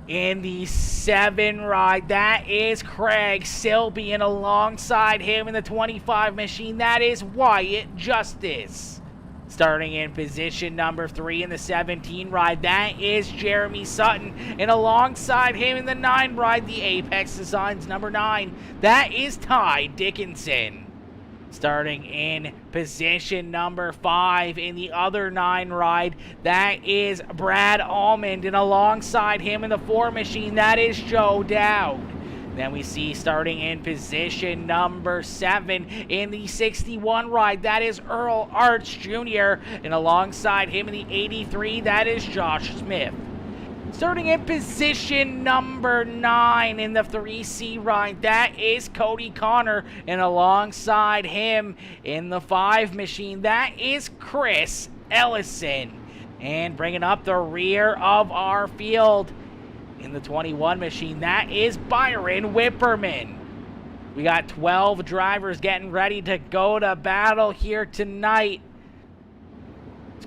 in the 7 ride, that is Craig Silby, and alongside him in the 25 machine, that is Wyatt Justice. Starting in position number 3 in the 17 ride, that is Jeremy Sutton. And alongside him in the 9 ride, the Apex Designs number 9, that is Ty Dickinson. Starting in position number 5 in the other 9 ride, that is Brad Almond. And alongside him in the 4 machine, that is Joe Dowd. Then we see starting in position number 7 in the 61 ride, that is Earl Arch Jr. And alongside him in the 83, that is Josh Smith. Starting in position number 9 in the 3C ride, that is Cody Connor. And alongside him in the 5 machine, that is Chris Ellison. And bringing up the rear of our field, in the 21 machine, that is Byron Whipperman. We got 12 drivers getting ready to go to battle here tonight.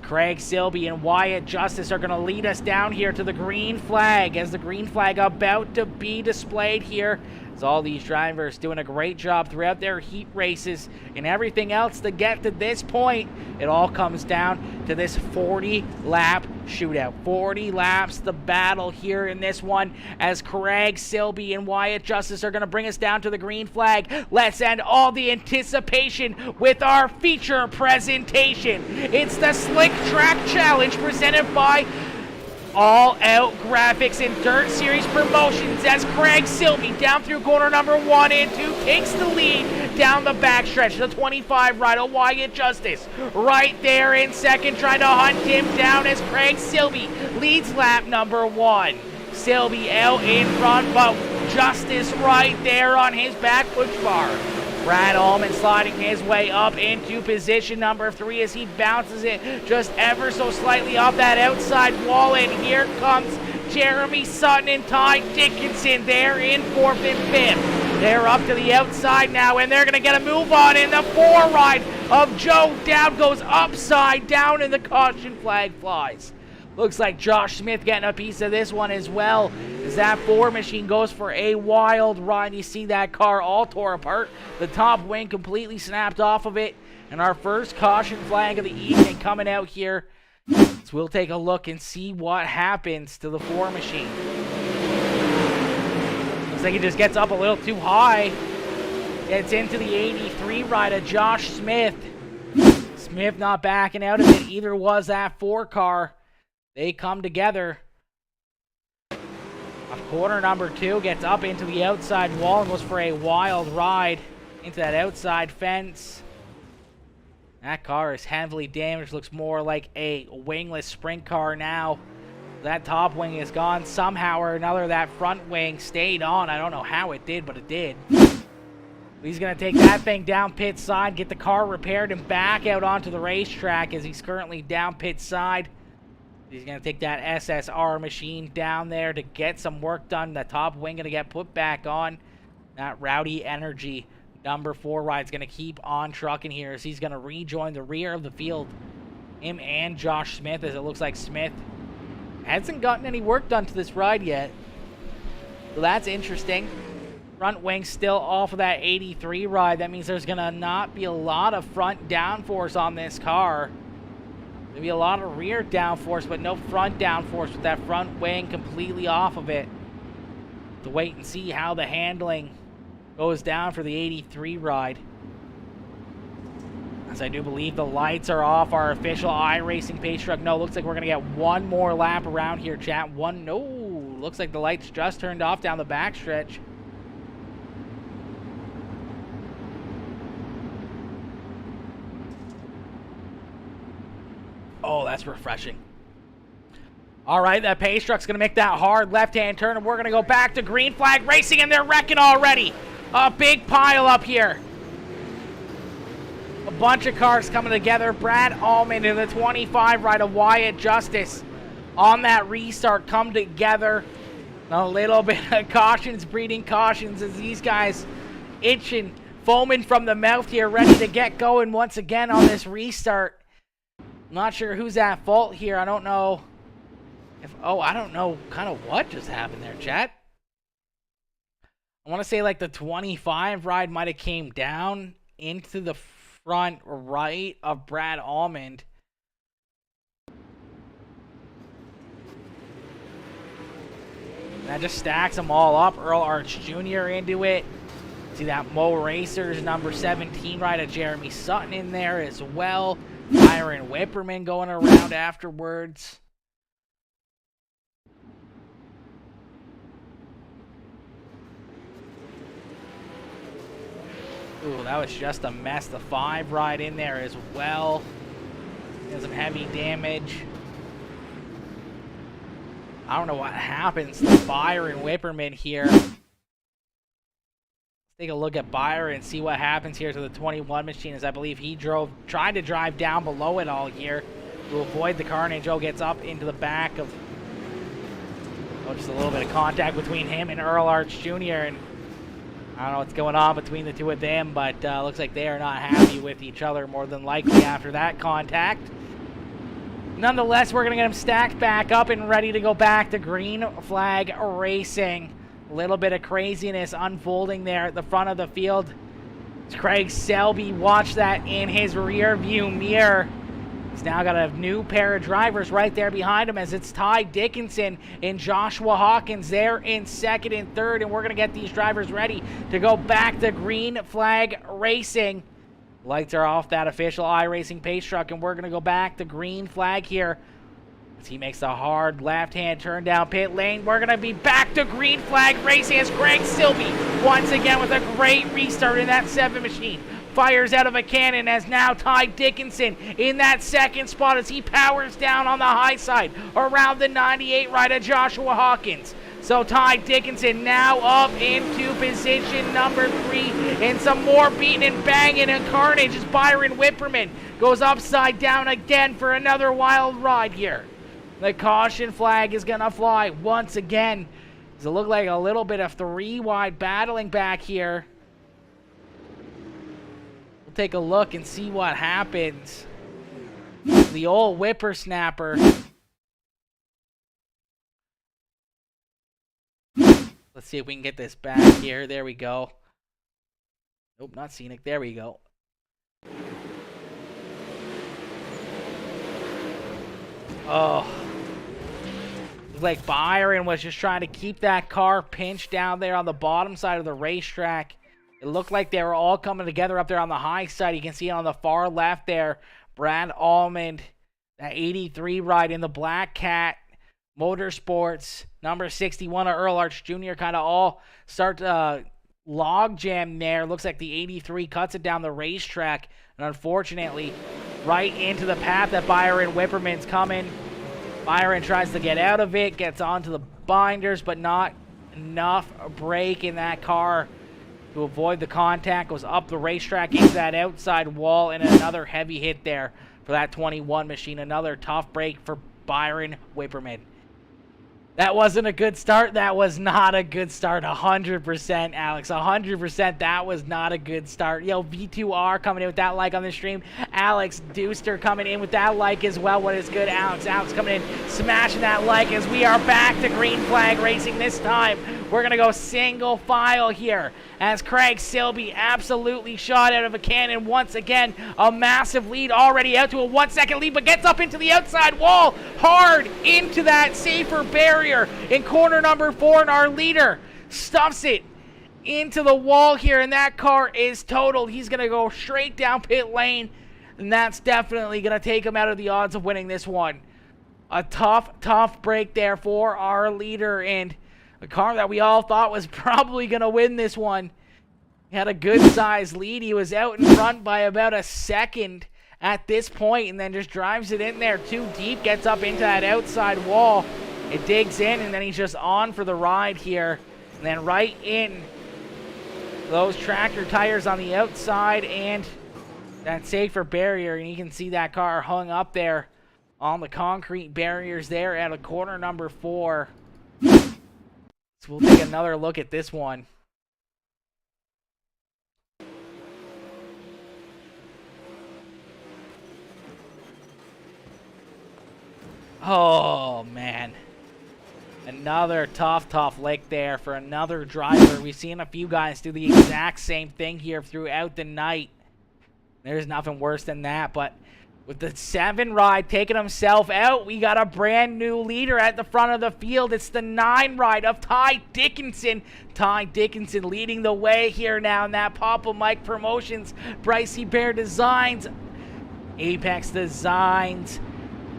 Craig Silby and Wyatt Justice are going to lead us down here to the green flag, as the green flag about to be displayed here. As all these drivers doing a great job throughout their heat races and everything else to get to this point. It all comes down to this 40-lap shootout. 40 laps, the battle here in this one, as Craig Silby and Wyatt Justice are going to bring us down to the green flag. Let's end all the anticipation with our feature presentation. It's the Slick Track Challenge presented by All Out Graphics and Dirt Series Promotions, as Craig Silby down through corner number 1 and 2 takes the lead down the backstretch. The 25 rider Wyatt Justice right there in second, trying to hunt him down as Craig Silby leads lap number 1. Silby out in front, but Justice right there on his back push bar. Brad Allman sliding his way up into position number 3 as he bounces it just ever so slightly off that outside wall. And here comes Jeremy Sutton and Ty Dickinson there in 4th and 5th. They're up to the outside now, and they're going to get a move on in the 4 ride of Joe Dowd goes upside down, and the caution flag flies. Looks like Josh Smith getting a piece of this one as well, as that 4 machine goes for a wild ride. You see that car all tore apart. The top wing completely snapped off of it. And our first caution flag of the evening coming out here. So we'll take a look and see what happens to the 4 machine. Looks like he just gets up a little too high. Gets into the 83 ride of Josh Smith. Smith not backing out of it. Either was that 4 car. They come together. Corner number 2 gets up into the outside wall and goes for a wild ride into that outside fence. That car is heavily damaged. Looks more like a wingless sprint car now. That top wing is gone somehow or another. That front wing stayed on. I don't know how it did, but it did. He's going to take that thing down pit side, get the car repaired, and back out onto the racetrack as he's currently down pit side. He's going to take that SSR machine down there to get some work done. The top wing going to get put back on. That Rowdy Energy number 4 ride's going to keep on trucking here as he's going to rejoin the rear of the field. Him and Josh Smith, as it looks like Smith hasn't gotten any work done to this ride yet. So that's interesting. Front wing still off of that 83 ride. That means there's going to not be a lot of front downforce on this car. Maybe a lot of rear downforce, but no front downforce with that front wing completely off of it. To wait and see how the handling goes down for the 83 ride. As I do believe the lights are off our official iRacing pace truck. No, looks like we're going to get one more lap around here, chat. No, looks like the lights just turned off down the backstretch. Oh, that's refreshing. All right, that pace truck's going to make that hard left-hand turn, and we're going to go back to green flag racing, and they're wrecking already. A big pile up here. A bunch of cars coming together. Brad Allman in the 25 ride of Wyatt Justice on that restart come together. A little bit of cautions, breeding cautions, as these guys itching, foaming from the mouth here, ready to get going once again on this restart. Not sure who's at fault here. I don't know if, I don't know kind of what just happened there, chat. I want to say like the 25 ride might have came down into the front right of Brad Almond. That just stacks them all up. Earl Arch Jr. into it. See that Mo Racers number 17 ride of Jeremy Sutton in there as well. Byron Whipperman going around afterwards. Ooh, that was just a mess. The 5 ride in there as well. Has some heavy damage. I don't know what happens to Byron Whipperman here. Let's take a look at Byron and see what happens here to the 21 machine, as I believe he tried to drive down below it all here to avoid the carnage. Oh, gets up into the back of, just a little bit of contact between him and Earl Arch Jr. And I don't know what's going on between the two of them, but looks like they are not happy with each other more than likely after that contact. Nonetheless, we're going to get them stacked back up and ready to go back to green flag racing. A little bit of craziness unfolding there at the front of the field. Craig Selby watched that in his rear view mirror. He's now got a new pair of drivers right there behind him, as it's Ty Dickinson and Joshua Hawkins there in second and third, and we're going to get these drivers ready to go back to green flag racing. Lights are off that official iRacing pace truck, and we're going to go back to green flag here. As he makes a hard left-hand turn down pit lane, we're going to be back to green flag racing as Craig Silby, once again with a great restart in that 7 machine, fires out of a cannon, as now Ty Dickinson in that second spot as he powers down on the high side around the 98 ride of Joshua Hawkins. So Ty Dickinson now up into position number 3, and some more beating and banging and carnage as Byron Whipperman goes upside down again for another wild ride here. The caution flag is going to fly once again. Does it look like a little bit of 3 wide battling back here? We'll take a look and see what happens. The old whippersnapper. Let's see if we can get this back here. There we go. Nope, not scenic. There we go. Oh. Like Byron was just trying to keep that car pinched down there on the bottom side of the racetrack. It looked like they were all coming together up there on the high side. You can see it on the far left there. Brad Almond, that 83 ride in the Black Cat Motorsports, number 61 of Earl Arch Jr. kind of all start to log jam there. Looks like the 83 cuts it down the racetrack, and unfortunately right into the path that Byron Whipperman's coming. Byron tries to get out of it, gets onto the binders, but not enough brake in that car to avoid the contact. Goes up the racetrack into that outside wall, and another heavy hit there for that 21 machine. Another tough break for Byron Whipperman. That wasn't a good start. That was not a good start. 100%, Alex. 100%. That was not a good start. Yo, V2R coming in with that like on the stream. Alex Deuster coming in with that like as well. What is good, Alex? Alex coming in, smashing that like as we are back to green flag racing this time. We're going to go single file here as Craig Silby absolutely shot out of a cannon once again. A massive lead already out to a 1 second lead, but gets up into the outside wall hard into that safer barrier in corner number 4, and our leader stuffs it into the wall here, and that car is totaled. He's going to go straight down pit lane, and that's definitely going to take him out of the odds of winning this one. A tough break there for our leader, and a car that we all thought was probably going to win this one. He had a good-sized lead. He was out in front by about a second at this point, and then just drives it in there too deep, gets up into that outside wall. It digs in, and then he's just on for the ride here. And then right in those tractor tires on the outside and that safer barrier, and you can see that car hung up there on the concrete barriers there at a corner number 4. So we'll take another look at this one. Oh, man. Another tough lick there for another driver. We've seen a few guys do the exact same thing here throughout the night. There's nothing worse than that, but with the 7 ride taking himself out, we got a brand new leader at the front of the field. It's the 9 ride of Ty Dickinson. Ty Dickinson leading the way here now in that Papa Mike Promotions, Brycey Bear Designs, Apex Designs,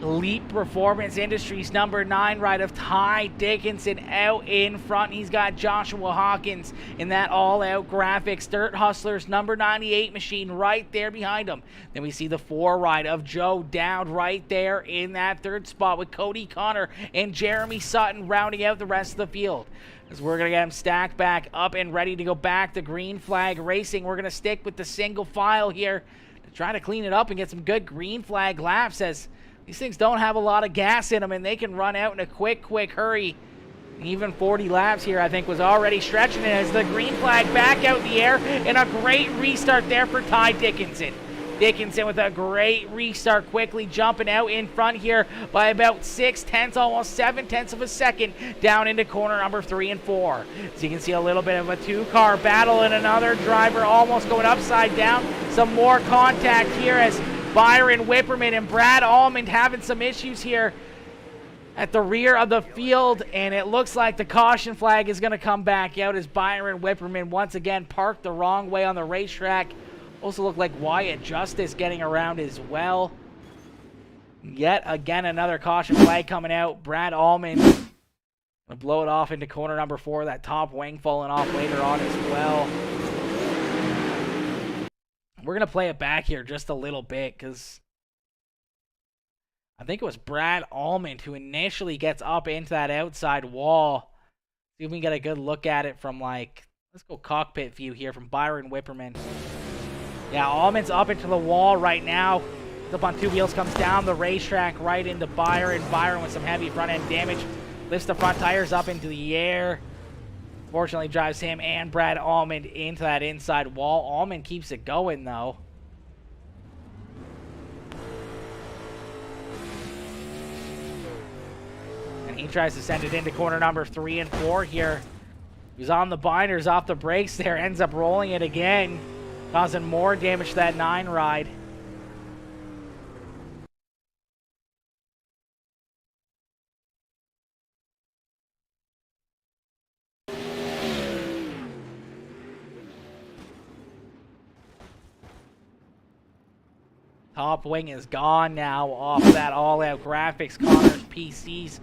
Elite Performance Industries number 9 ride of Ty Dickinson out in front. He's got Joshua Hawkins in that all-out graphics. Dirt Hustlers number 98 machine right there behind him. Then we see the 4 ride of Joe Dowd right there in that 3rd spot with Cody Connor and Jeremy Sutton rounding out the rest of the field. As we're going to get him stacked back up and ready to go back to green flag racing. We're going to stick with the single file here to try to clean it up and get some good green flag laps, as these things don't have a lot of gas in them, and they can run out in a quick hurry. Even 40 laps here, I think, was already stretching it as the green flag back out in the air, and a great restart there for Ty Dickinson. Dickinson with a great restart, quickly jumping out in front here by about 6/10, almost 7/10 of a second, down into corner number 3 and 4. So you can see a little bit of a 2-car battle, and another driver almost going upside down. Some more contact here as Byron Whipperman and Brad Almond having some issues here at the rear of the field, and it looks like the caution flag is going to come back out as Byron Whipperman once again parked the wrong way on the racetrack. Also looked like Wyatt Justice getting around as well. Yet again, another caution flag coming out. Brad Almond going to blow it off into corner number 4. That top wing falling off later on as well. We're going to play it back here just a little bit because I think it was Brad Almond who initially gets up into that outside wall. See if we can get a good look at it from, like, let's go cockpit view here from Byron Whipperman. Yeah, Almond's up into the wall right now. He's up on 2 wheels, comes down the racetrack right into Byron. Byron with some heavy front end damage. Lifts the front tires up into the air. Fortunately drives him and Brad Almond into that inside wall. Almond keeps it going though. And he tries to send it into corner number 3 and 4 here. He's on the binders, off the brakes there, ends up rolling it again, causing more damage to that 9 ride. Top wing is gone now off that all-out graphics, Connor's PCs.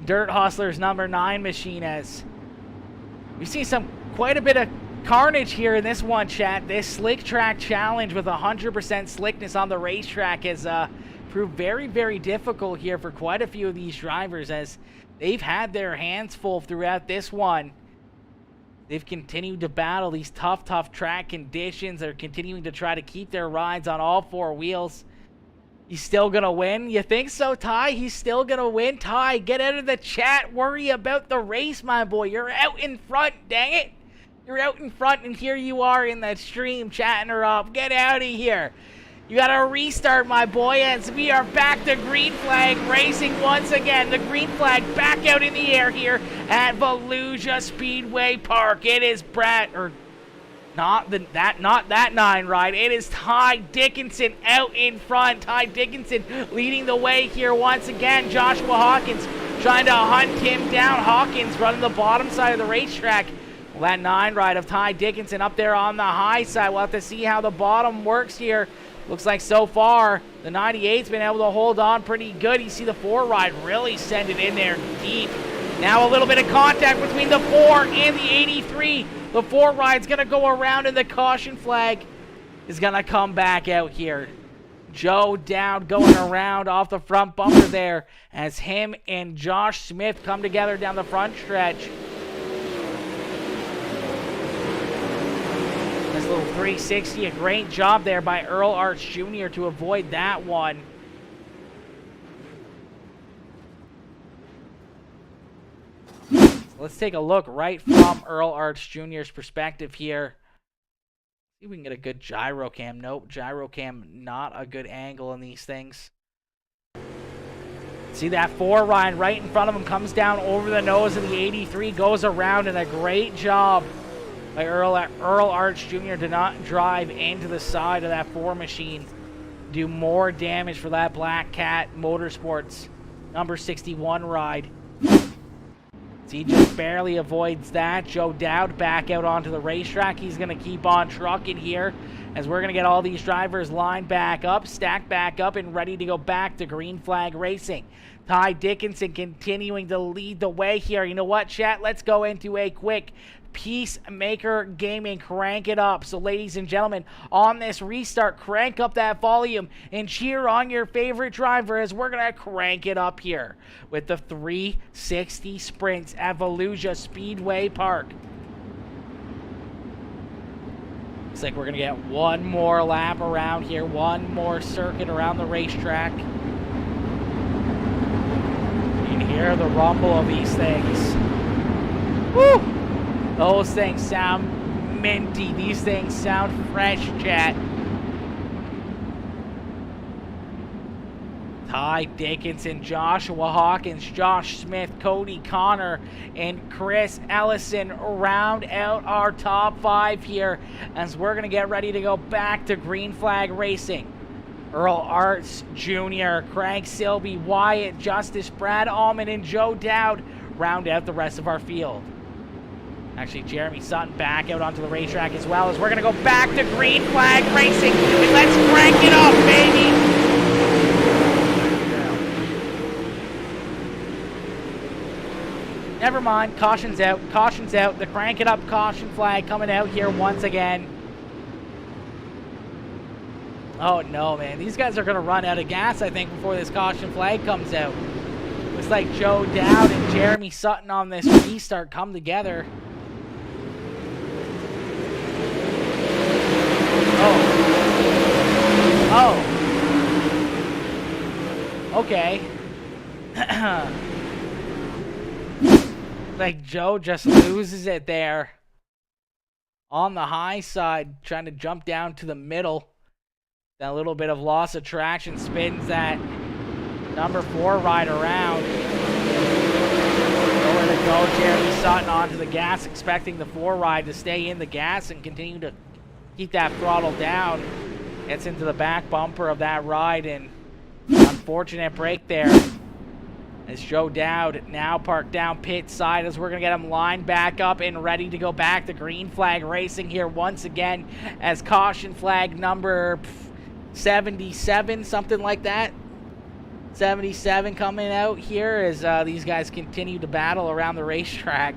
Dirt Hustlers number 9 machine, as we see quite a bit of carnage here in this one, chat. This slick track challenge with 100% slickness on the racetrack has proved very difficult here for quite a few of these drivers, as they've had their hands full throughout this one. They've continued to battle these tough track conditions. They're continuing to try to keep their rides on all 4 wheels. He's still going to win? You think so, Ty? He's still going to win? Ty, get out of the chat. Worry about the race, my boy. You're out in front, dang it. You're out in front, and here you are in that stream chatting her up. Get out of here. You got to restart, my boy, as we are back to green flag racing once again. The green flag back out in the air here at Volusia Speedway Park. It is not that 9 ride. It is Ty Dickinson out in front. Ty Dickinson leading the way here once again. Joshua Hawkins trying to hunt him down. Hawkins running the bottom side of the racetrack. Well, that 9 ride of Ty Dickinson up there on the high side. We'll have to see how the bottom works here. Looks like so far the 98's been able to hold on pretty good. You see the 4 ride really send it in there deep. Now a little bit of contact between the 4 and the 83. The 4 ride's going to go around, and the caution flag is going to come back out here. Joe Dowd going around off the front bumper there as him and Josh Smith come together down the front stretch. This little 360, a great job there by Earl Arts Jr. to avoid that one. Let's take a look right from Earl Arts Jr.'s perspective here. See if we can get a good gyro cam. Nope, gyro cam, not a good angle in these things. See that 4 ride right in front of him, comes down over the nose of the 83, goes around, and a great job by Earl Arts Jr. to not drive into the side of that 4 machine. Do more damage for that Black Cat Motorsports number 61 ride. He just barely avoids that. Joe Dowd back out onto the racetrack. He's going to keep on trucking here as we're going to get all these drivers lined back up, stacked back up, and ready to go back to green flag racing. Ty Dickinson continuing to lead the way here. You know what, chat? Let's go into a quick Peacemaker Gaming, crank it up. So ladies and gentlemen, on this restart, crank up that volume and cheer on your favorite driver as we're gonna crank it up here with the 360 sprints at Volusia Speedway Park. Looks like we're gonna get one more lap around here, one more circuit around the racetrack. You can hear the rumble of these things. Woo! Those things sound minty. These things sound fresh, chat. Ty Dickinson, Joshua Hawkins, Josh Smith, Cody Connor, and Chris Ellison round out our top 5 here as we're going to get ready to go back to green flag racing. Earl Arts Jr., Craig Silby, Wyatt Justice, Brad Allman, and Joe Dowd round out the rest of our field. Actually, Jeremy Sutton back out onto the racetrack as well as we're going to go back to green flag racing. And let's crank it up, baby. Never mind. Caution's out. Caution's out. The crank it up caution flag coming out here once again. Oh, no, man. These guys are going to run out of gas, I think, before this caution flag comes out. Looks like Joe Dowd and Jeremy Sutton on this restart come together. Oh. Okay. Like Joe just loses it there. On the high side, trying to jump down to the middle. That little bit of loss of traction spins that number 4 ride around. Nowhere to go, Jeremy Sutton onto the gas, expecting the 4 ride to stay in the gas and continue to keep that throttle down. Gets into the back bumper of that ride, and unfortunate break there as Joe Dowd now parked down pit side as we're going to get him lined back up and ready to go back to green flag racing here once again as caution flag number 77, something like that. 77 coming out here as these guys continue to battle around the racetrack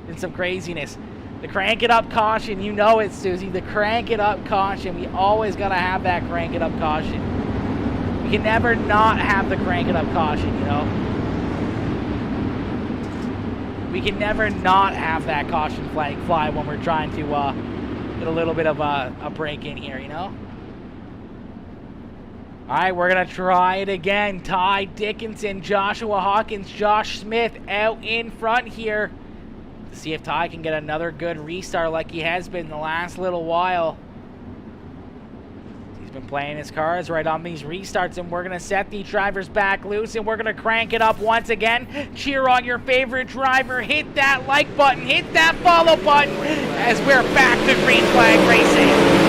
in some craziness. The crank it up caution, you know it, Susie. The crank it up caution. We always got to have that crank it up caution. We can never not have the crank it up caution, you know. We can never not have that caution flag fly when we're trying to get a little bit of a break in here, you know. All right, we're going to try it again. Ty Dickinson, Joshua Hawkins, Josh Smith out in front here to see if Ty can get another good restart like he has been the last little while. He's been playing his cards right on these restarts, and we're going to set the drivers back loose, and we're going to crank it up once again. Cheer on your favorite driver. Hit that like button. Hit that follow button as we're back to green flag racing.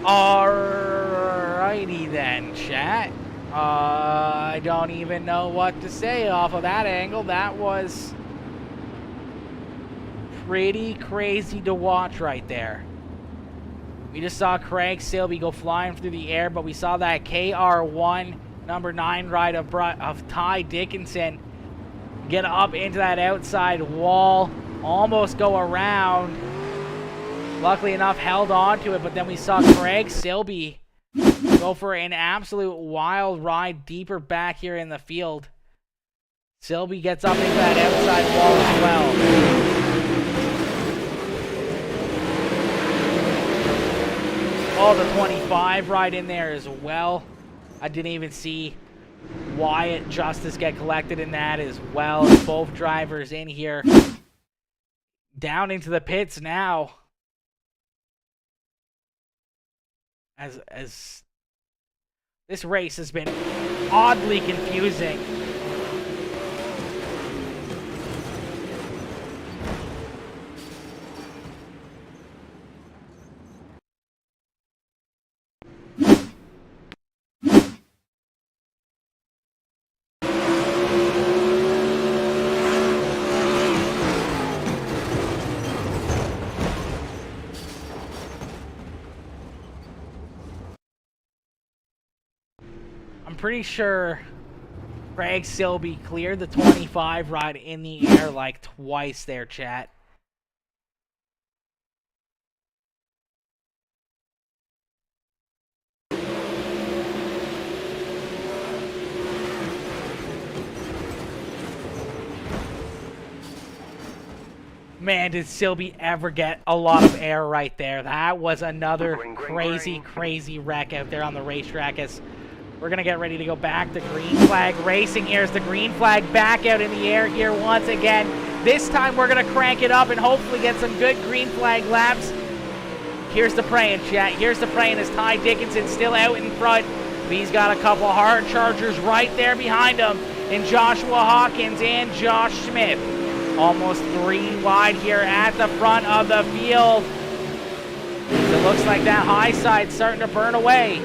Alrighty then, chat. I don't even know what to say off of that angle. That was pretty crazy to watch right there. We just saw Craig Silby go flying through the air, but we saw that KR1 number 9 ride of Ty Dickinson get up into that outside wall, almost go around. Luckily enough, held on to it, but then we saw Craig Silby go for an absolute wild ride deeper back here in the field. Silby gets up into that outside wall as well. Oh, the 25 right in there as well. I didn't even see Wyatt Justice get collected in that as well. Both drivers in here. Down into the pits now. As this race has been oddly confusing. I'm pretty sure Craig Silby cleared the 25 ride in the air like twice there, chat. Man, did Silby ever get a lot of air right there. That was another crazy wreck out there on the racetrack as we're going to get ready to go back to green flag racing. Here's the green flag back out in the air here once again. This time we're going to crank it up and hopefully get some good green flag laps. Here's the praying, chat. Here's the praying as Ty Dickinson still out in front. He's got a couple hard chargers right there behind him in Joshua Hawkins and Josh Smith. Almost 3 wide here at the front of the field. It looks like that high side's starting to burn away.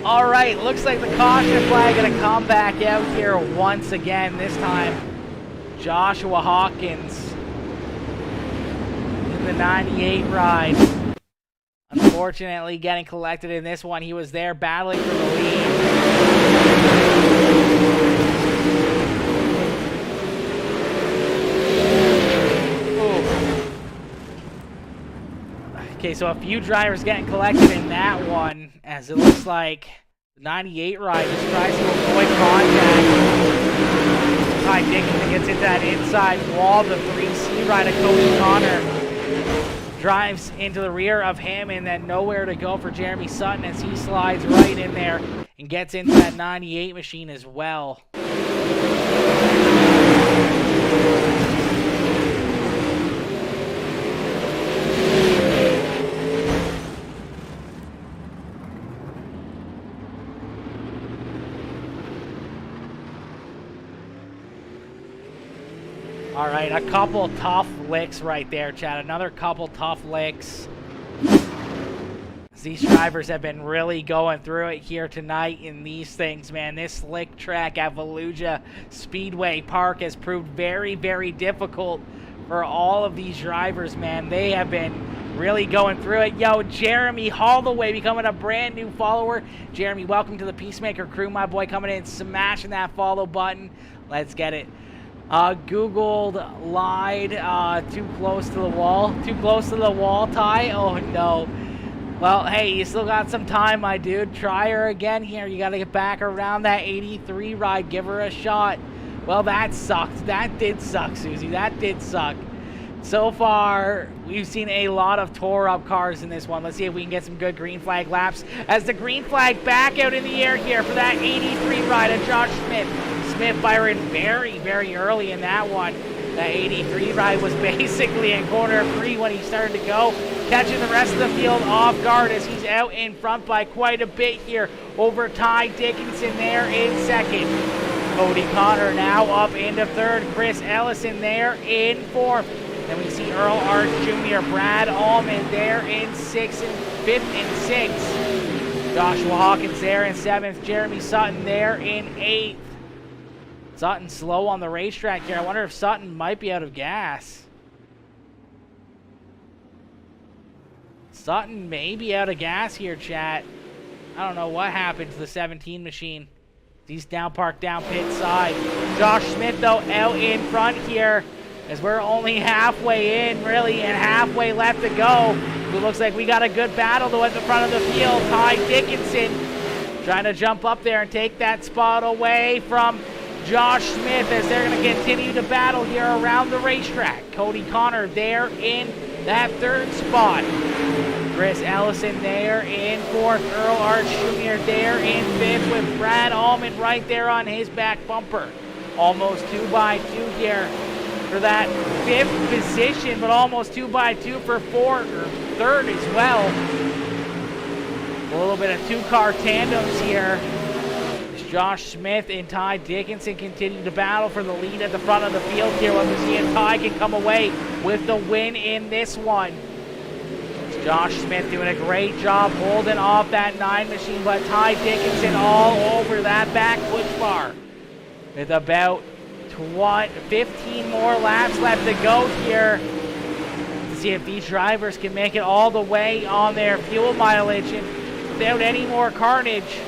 All right, looks like the caution flag going to come back out here once again. This time, Joshua Hawkins in the 98 ride. Unfortunately, getting collected in this one. He was there battling for the lead. Okay, so a few drivers getting collected in that one, as it looks like the 98 ride just tries to avoid contact. Ty Dickinson gets into that inside wall. The 3C ride of Cody Connor drives into the rear of him, and then nowhere to go for Jeremy Sutton as he slides right in there and gets into that 98 machine as well. All right, a couple tough licks right there, Chad. Another couple tough licks. These drivers have been really going through it here tonight in these things, man. This slick track at Volusia Speedway Park has proved very, very difficult for all of these drivers, man. They have been really going through it. Yo, Jeremy Holloway becoming a brand new follower. Jeremy, welcome to the Peacemaker crew, my boy, coming in, smashing that follow button. Let's get it. Googled, lied, too close to the wall. Too close to the wall, Ty? Oh, no. Well, hey, you still got some time, my dude. Try her again here. You got to get back around that 83 ride. Give her a shot. Well, that sucked. That did suck, Susie. That did suck. So far, we've seen a lot of tore-up cars in this one. Let's see if we can get some good green flag laps. As the green flag back out in the air here for that 83 ride of Josh Smith. Smith firing very, very early in that one. That 83 ride was basically in corner 3 when he started to go. Catching the rest of the field off guard as he's out in front by quite a bit here over Ty Dickinson there in second. Cody Connor now up into third. Chris Ellison there in fourth. Then we see Earl Arch Jr., Brad Allman there in fifth and sixth. Joshua Hawkins there in seventh. Jeremy Sutton there in eighth. Sutton slow on the racetrack here. I wonder if Sutton might be out of gas. Sutton may be out of gas here, chat. I don't know what happened to the 17 machine. He's now parked down pit side. Josh Smith, though, out in front here as we're only halfway in, really, and halfway left to go. It looks like we got a good battle, though, at the front of the field. Ty Dickinson trying to jump up there and take that spot away from Josh Smith as they're going to continue to battle here around the racetrack. Cody Connor there in that third spot. Chris Ellison there in fourth. Earl Arch Jr. there in fifth with Brad Allman right there on his back bumper. Almost 2x2 here for that fifth position, but almost 2x2 for fourth or third as well. A little bit of two-car tandems here. Josh Smith and Ty Dickinson continue to battle for the lead at the front of the field here. Let me see if Ty can come away with the win in this one. It's Josh Smith doing a great job holding off that 9 machine, but Ty Dickinson all over that back push bar. With about 15 more laps left to go here. To see if these drivers can make it all the way on their fuel mileage and without any more carnage.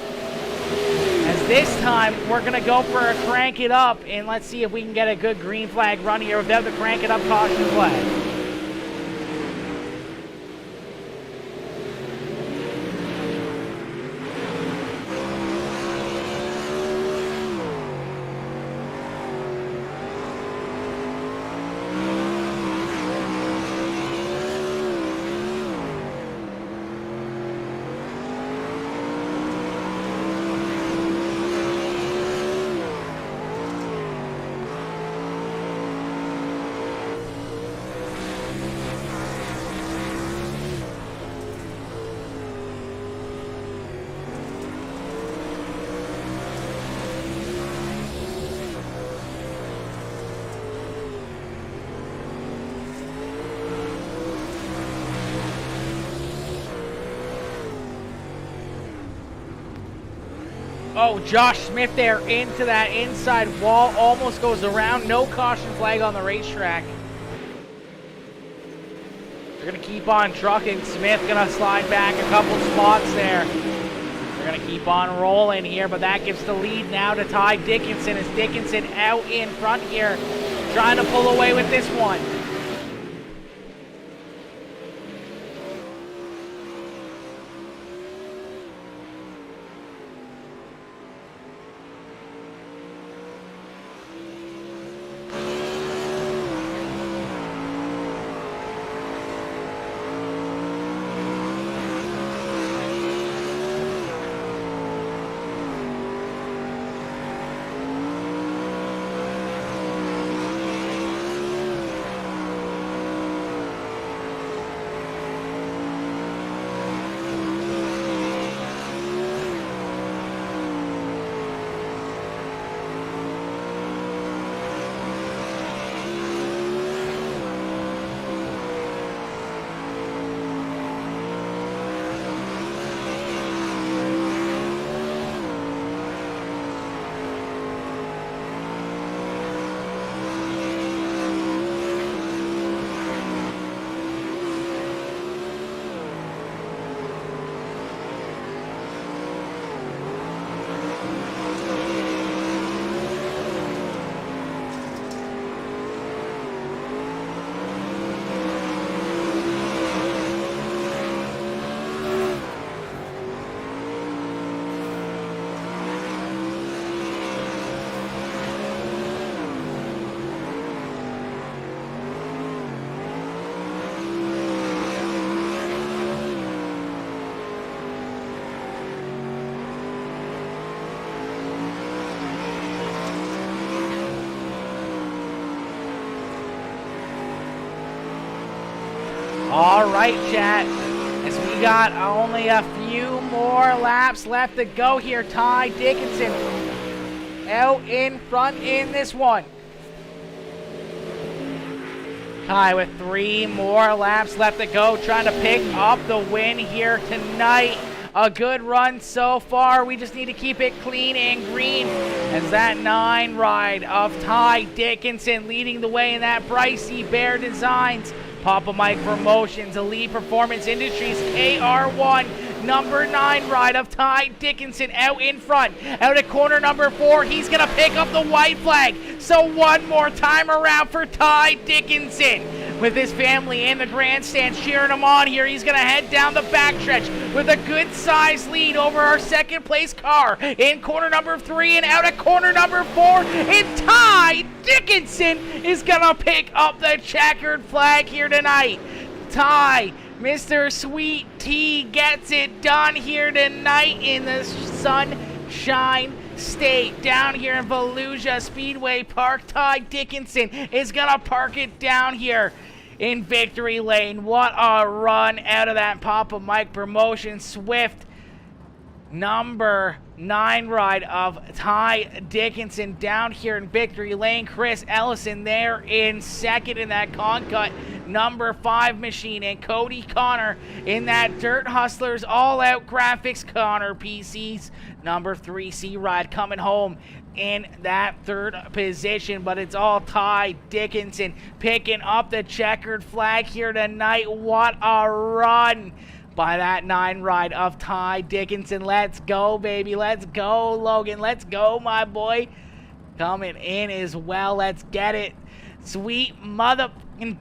As this time, we're going to go for a crank it up, and let's see if we can get a good green flag run here without the crank it up caution flag. Oh, Josh Smith there into that inside wall. Almost goes around. No caution flag on the racetrack. They're going to keep on trucking. Smith going to slide back a couple spots there. They're going to keep on rolling here, but that gives the lead now to Ty Dickinson as Dickinson out in front here, trying to pull away with this one. right, chat? As we got only a few more laps left to go here. Ty Dickinson out in front in this one. Ty with 3 more laps left to go, trying to pick up the win here tonight. A good run so far. We just need to keep it clean and green as that 9 ride of Ty Dickinson leading the way in that Brycey Bear Designs, Papa Mike Promotions, Elite Performance Industries, KR1, number 9 ride of Ty Dickinson out in front. Out at corner number 4, he's going to pick up the white flag. So one more time around for Ty Dickinson. With his family in the grandstand cheering him on here, he's going to head down the backstretch with a good-sized lead over our second-place car in corner number 3, and out at corner number 4, and Ty Dickinson is going to pick up the checkered flag here tonight. Ty, Mr. Sweet T, gets it done here tonight in the Sunshine State down here in Volusia Speedway Park. Ty Dickinson is going to park it down here in victory lane. What a run out of that Papa Mike Promotion Swift number 9 ride of Ty Dickinson down here in victory lane. Chris Ellison there in second in that Concut number 5 machine, and Cody Connor in that Dirt Hustlers All Out Graphics Connor PCs number 3C ride coming home in that 3rd position. But it's all Ty Dickinson picking up the checkered flag here tonight. What a run by that 9 ride of Ty Dickinson. Let's go, baby. Let's go, Logan. Let's go, my boy. Coming in as well. Let's get it. Sweet mother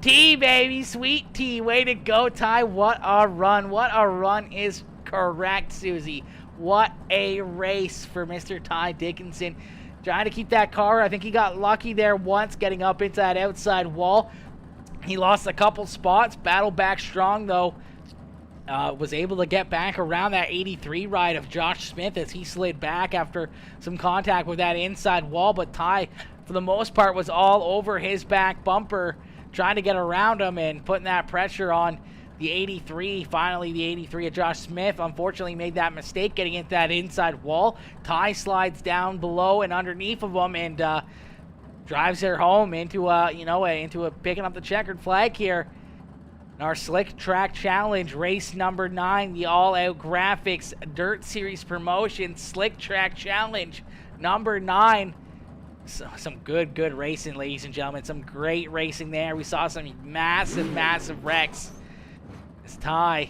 T, baby. Sweet T. Way to go, Ty. What a run. What a run is correct, Susie. What a race for Mr. Ty Dickinson. Trying to keep that car. I think he got lucky there once getting up into that outside wall. He lost a couple spots. Battled back strong, though. Was able to get back around that 83 ride of Josh Smith as he slid back after some contact with that inside wall. But Ty, for the most part, was all over his back bumper, trying to get around him and putting that pressure on the 83. Finally, the 83 of Josh Smith unfortunately made that mistake getting into that inside wall. Ty slides down below and underneath of him and drives her home into a picking up the checkered flag here. Our Slick Track Challenge, race number 9, the All Out Graphics Dirt Series Promotion Slick Track Challenge number 9. So, some good racing, ladies and gentlemen. Some great racing there. We saw some massive wrecks. It's Ty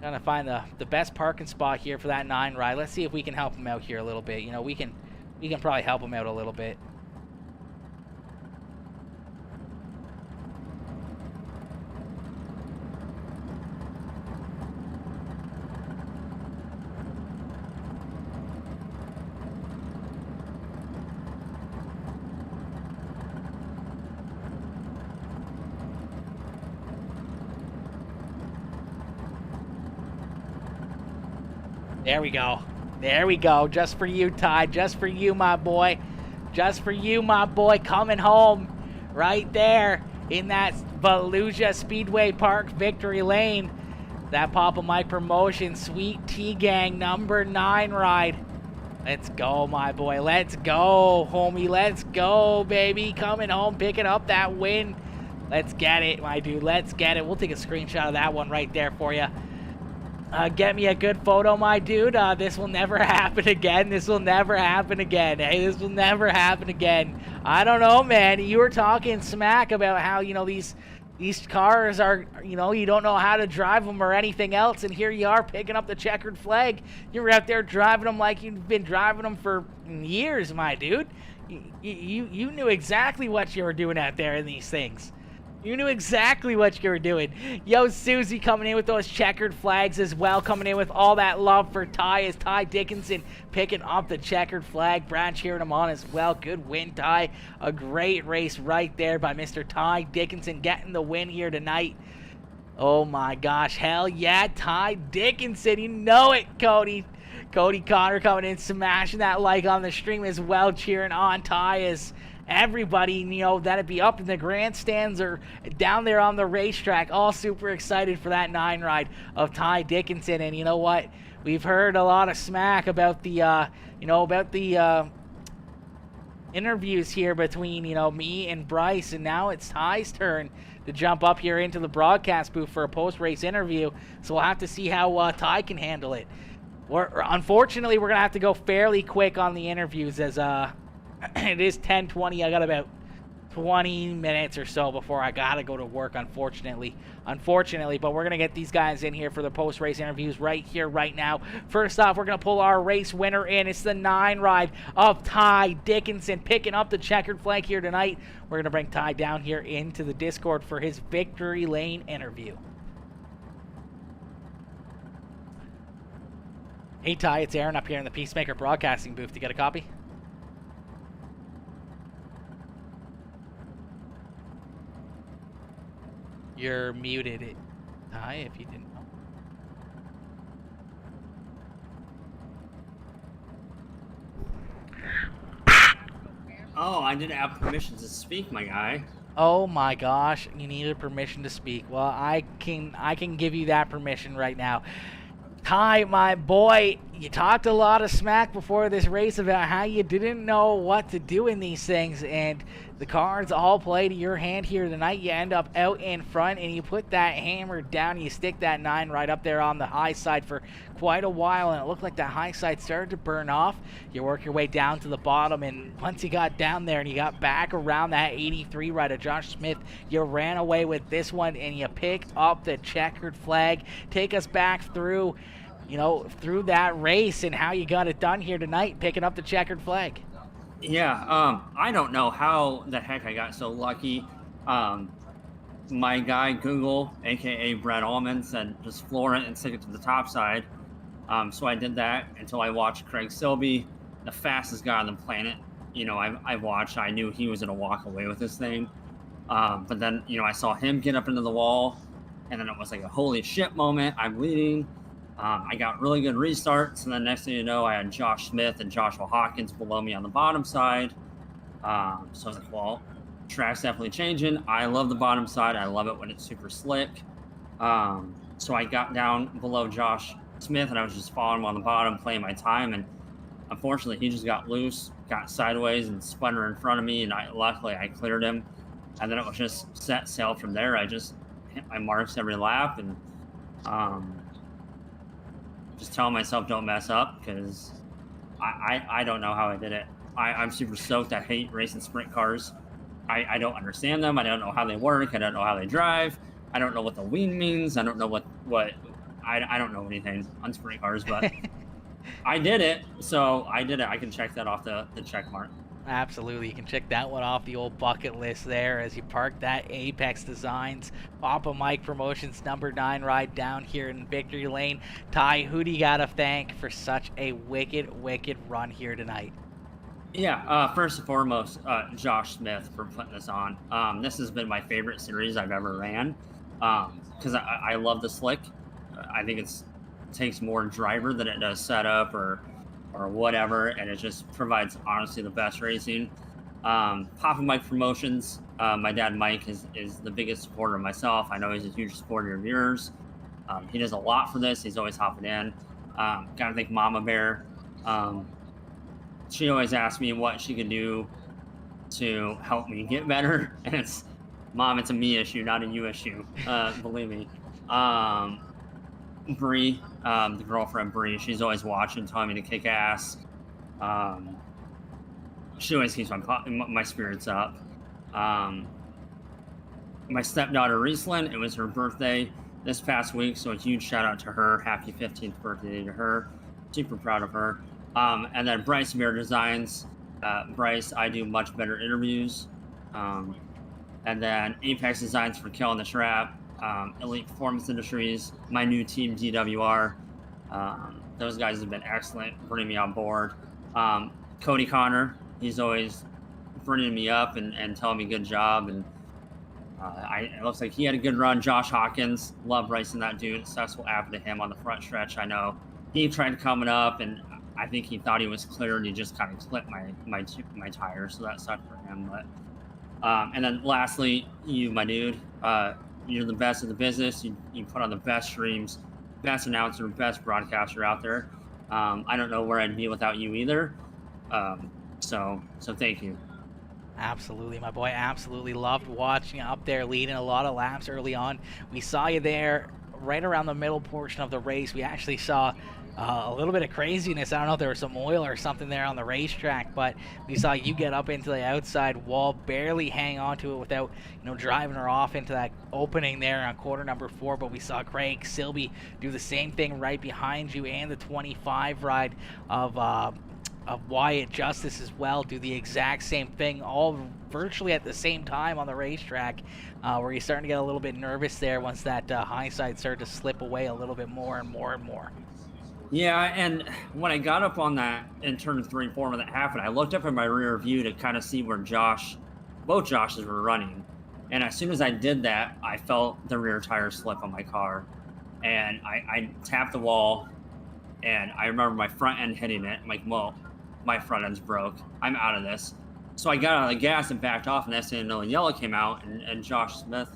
trying to find the best parking spot here for that 9 ride. Let's see if we can help him out here a little bit. You know, we can probably help him out a little bit. There we go. There we go. Just for you, Ty. Just for you, my boy. Just for you, my boy. Coming home right there in that Volusia Speedway Park victory lane. That Papa Mike Promotion Sweet Tea Gang number 9 ride. Let's go, my boy. Let's go, homie. Let's go, baby. Coming home, picking up that win. Let's get it, my dude. Let's get it. We'll take a screenshot of that one right there for you. Get me a good photo, my dude. This will never happen again. This will never happen again. Hey, this will never happen again. I don't know, man. You were talking smack about how, you know, these cars are, you know, you don't know how to drive them or anything else, and here you are picking up the checkered flag. You were out there driving them like you've been driving them for years, my dude. You knew exactly what you were doing out there in these things. You knew exactly what you were doing. Yo, Susie coming in with those checkered flags as well. Coming in with all that love for Ty as Ty Dickinson picking up the checkered flag. Brad cheering him on as well. Good win, Ty. A great race right there by Mr. Ty Dickinson getting the win here tonight. Oh my gosh. Hell yeah, Ty Dickinson. You know it, Cody. Cody Connor coming in, smashing that like on the stream as well. Cheering on Ty as everybody, you know, that'd be up in the grandstands or down there on the racetrack, all super excited for that 9 ride of Ty Dickinson. And you know what? We've heard a lot of smack about the, interviews here between, you know, me and Bryce, and now it's Ty's turn to jump up here into the broadcast booth for a post-race interview. So we'll have to see how Ty can handle it. Unfortunately, we're going to have to go fairly quick on the interviews as it is 10:20. I got about 20 minutes or so before I got to go to work, unfortunately. But we're going to get these guys in here for the post-race interviews right here, right now. First off, we're going to pull our race winner in. It's the 9 ride of Ty Dickinson picking up the checkered flag here tonight. We're going to bring Ty down here into the Discord for his victory lane interview. Hey Ty, it's Aaron up here in the Peacemaker Broadcasting booth. To get a copy? You're muted, Ty, if you didn't know. Oh, I didn't have permission to speak, my guy. Oh my gosh, you needed permission to speak. Well, I can give you that permission right now. Ty, my boy, you talked a lot of smack before this race about how you didn't know what to do in these things, and the cards all play to your hand here tonight. You end up out in front, and you put that hammer down. You stick that 9 right up there on the high side for quite a while, and it looked like that high side started to burn off. You work your way down to the bottom, and once you got down there and you got back around that 83 right of Josh Smith, you ran away with this one, and you picked up the checkered flag. Take us back through, you know, through that race and how you got it done here tonight, picking up the checkered flag. Yeah, I don't know how the heck I got so lucky. My guy Google, aka Brett Allman, said just floor it and stick it to the top side. So I did that until I watched Craig Silby, the fastest guy on the planet. You know, I watched. I knew he was gonna walk away with this thing. But then, you know, I saw him get up into the wall, and then it was like a holy shit moment. I'm leading. I got really good restarts, and then next thing you know, I had Josh Smith and Joshua Hawkins below me on the bottom side. So I was like, well, track's definitely changing. I love the bottom side. I love it when it's super slick. So I got down below Josh Smith, and I was just following him on the bottom, playing my time, and unfortunately, he just got loose, got sideways, and spun her in front of me, and luckily I cleared him. And then it was just set sail from there. I just hit my marks every lap, and just telling myself don't mess up, because I don't know how I did it. I'm super stoked. I hate racing sprint cars. I don't understand them. I don't know how they work. I don't know how they drive. I don't know what the wing means. I don't know what I don't know anything on sprint cars, but I did it. So I did it. I can check that off the check mark. Absolutely. You can check that one off the old bucket list there as you park that Apex Designs Papa Mike Promotions number 9 ride down here in Victory Lane. Ty, who do you got to thank for such a wicked run here tonight? Yeah, first and foremost, Josh Smith for putting this on. This has been my favorite series I've ever ran, because I love the slick. I think it takes more driver than it does setup or whatever, and it just provides honestly the best racing. Papa Mike Promotions, my dad Mike is the biggest supporter of myself. I know he's a huge supporter of yours. He does a lot for this. He's always hopping in. Gotta thank Mama Bear. She always asks me what she can do to help me get better, and it's, Mom, it's a me issue, not a you issue. Believe me. Bree, the girlfriend Bree, she's always watching, telling me to kick ass. She always keeps my spirits up. My stepdaughter Rieslyn, it was her birthday this past week, so a huge shout out to her. Happy 15th birthday to her. Super proud of her. And then Bryce Bear Designs. Bryce, I do much better interviews. And then Apex Designs for killing the trap. Elite Performance Industries, my new team DWR. Those guys have been excellent, bringing me on board. Cody Connor, he's always bringing me up and telling me good job. And it looks like he had a good run. Josh Hawkins, love racing that dude. Successful after him on the front stretch. I know he tried coming up, and I think he thought he was clear and he just kind of clipped my tire, so that sucked for him. But and then lastly, you, my dude, you're the best in the business. You put on the best streams, best announcer, best broadcaster out there. I don't know where I'd be without you either. So thank you. Absolutely, my boy. Absolutely loved watching you up there leading a lot of laps early on. We saw you there right around the middle portion of the race. We actually saw a little bit of craziness. I don't know if there was some oil or something there on the racetrack, but we saw you get up into the outside wall, barely hang on to it without, driving her off into that opening there on quarter number 4. But we saw Craig Silby do the same thing right behind you, and the 25 ride of Wyatt Justice as well do the exact same thing, all virtually at the same time on the racetrack, where you're starting to get a little bit nervous there once that high side started to slip away a little bit more and more and more. Yeah, and when I got up on that in turn 3 and 4 when that happened, I looked up in my rear view to kind of see where both Joshes were running. And as soon as I did that, I felt the rear tire slip on my car. And I tapped the wall, and I remember my front end hitting it. I'm like, well, my front end's broke. I'm out of this. So I got out of the gas and backed off, and next thing you know, yellow came out, and Josh Smith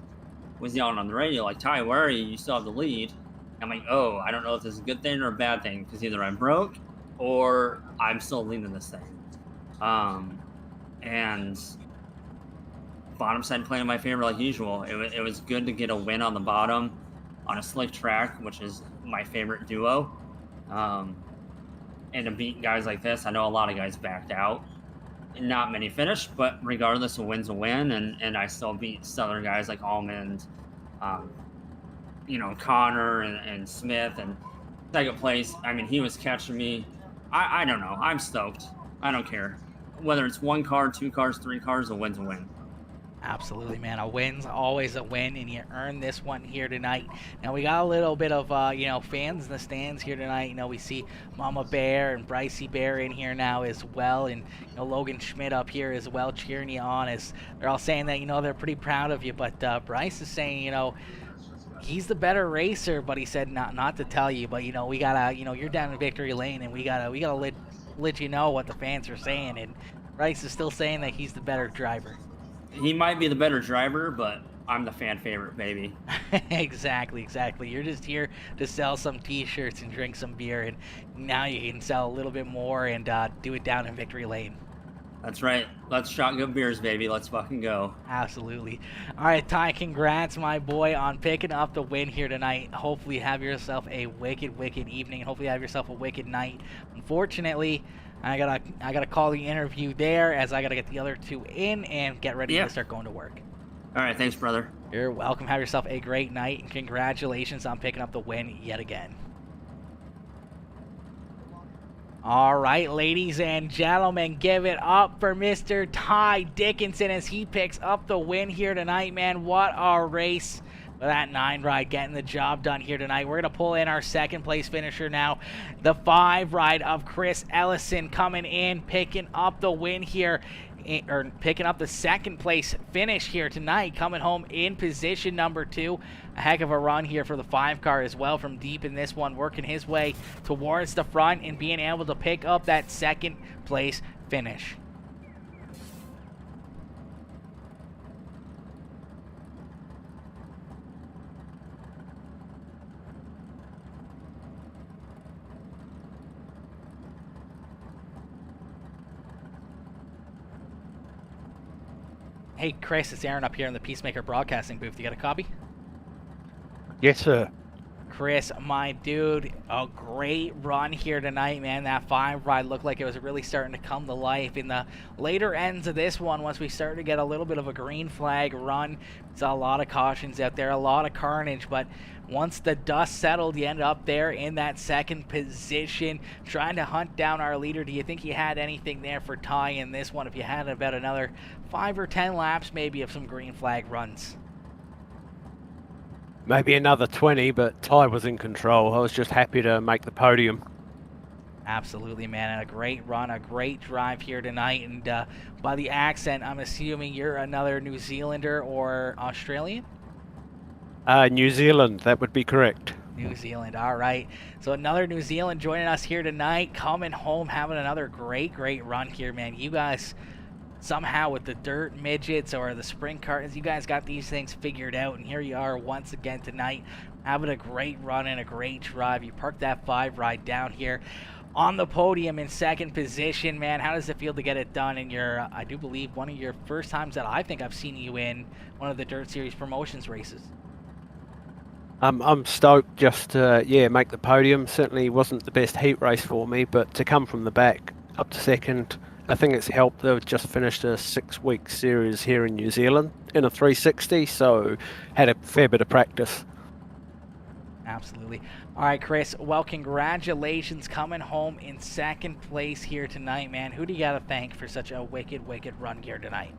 was yelling on the radio, like, Ty, where are you? You still have the lead. I'm like, oh, I don't know if this is a good thing or a bad thing, because either I'm broke or I'm still leading this thing. And bottom side playing in my favor like usual. It was good to get a win on the bottom on a slick track, which is my favorite duo. And to beat guys like this, I know a lot of guys backed out. Not many finished, but regardless, a win's a win, and I still beat Southern guys like Almond, Connor and Smith, and second place. I mean, he was catching me. I don't know. I'm stoked. I don't care. Whether it's 1 car, 2 cars, 3 cars, a win's a win. Absolutely, man. A win's always a win, and you earned this one here tonight. Now, we got a little bit of, fans in the stands here tonight. We see Mama Bear and Brycey Bear in here now as well, and, Logan Schmidt up here as well cheering you on, as they're all saying that, they're pretty proud of you. But Bryce is saying, he's the better racer, but he said not to tell you. But, we got to, you're down in victory lane, and we got to let you know what the fans are saying. And Bryce is still saying that he's the better driver. He might be the better driver, but I'm the fan favorite, baby. Exactly. You're just here to sell some T-shirts and drink some beer, and now you can sell a little bit more and do it down in victory lane. That's right. Let's shotgun beers, baby. Let's fucking go. Absolutely. All right, Ty, congrats, my boy, on picking up the win here tonight. Hopefully have yourself a wicked evening. Hopefully have yourself a wicked night. Unfortunately, I gotta call the interview there, as I gotta get the other 2 in and get ready to start going to work. All right, thanks, brother. You're welcome. Have yourself a great night, and congratulations on picking up the win yet again. All right, ladies and gentlemen, give it up for Mr. Ty Dickinson as he picks up the win here tonight, man. What a race. That 9 ride getting the job done here tonight. We're going to pull in our second place finisher now. The 5 ride of Chris Ellison coming in, picking up the win here, or picking up the second place finish here tonight, coming home in position number 2. A heck of a run here for the 5 car as well from deep in this one, working his way towards the front and being able to pick up that second place finish. Hey, Chris, it's Aaron up here in the Peacemaker Broadcasting booth. You got a copy? Yes, sir. Chris, my dude, a great run here tonight, man. That 5 ride looked like it was really starting to come to life in the later ends of this one. Once we started to get a little bit of a green flag run, saw a lot of cautions out there, a lot of carnage, but once the dust settled, you ended up there in that second position, trying to hunt down our leader. Do you think you had anything there for Ty in this one? If you had about another 5 or 10 laps, maybe, of some green flag runs? Maybe another 20, but Ty was in control. I was just happy to make the podium. Absolutely, man. And a great run, a great drive here tonight. And by the accent, I'm assuming you're another New Zealander or Australian? New Zealand, that would be correct. New Zealand. All right. So another New Zealand joining us here tonight, coming home, having another great run here, man. You guys somehow with the dirt midgets or the sprint cars, you guys got these things figured out, and here you are once again tonight having a great run and a great drive. You parked that 5 ride down here on the podium in second position, man. How does it feel to get it done in your, I do believe, one of your first times that I think I've seen you in one of the Dirt Series promotions races? I'm stoked just to make the podium. Certainly wasn't the best heat race for me, but to come from the back up to second, I think it's helped. They've just finished a 6-week series here in New Zealand in a 360, so had a fair bit of practice. Absolutely. All right, Chris, well, congratulations coming home in second place here tonight, man. Who do you got to thank for such a wicked run here tonight?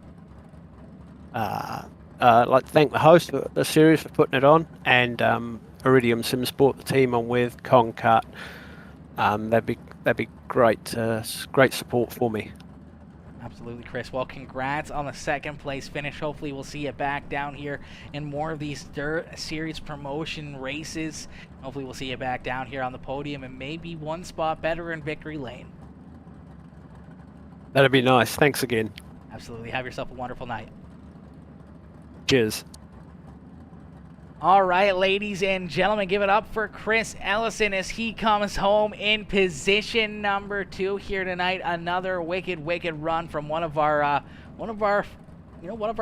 I'd like to thank the host of the series for putting it on, and Iridium Simsport, the team I'm with, Concart. That'd be great support for me. Absolutely, Chris. Well, congrats on the second place finish. Hopefully we'll see you back down here in more of these Dirt Series promotion races. Hopefully we'll see you back down here on the podium and maybe one spot better in victory lane. That'd be nice. Thanks again. Absolutely. Have yourself a wonderful night. Cheers. All right, ladies and gentlemen, give it up for Chris Ellison as he comes home in position number 2 here tonight. Another wicked run from one of our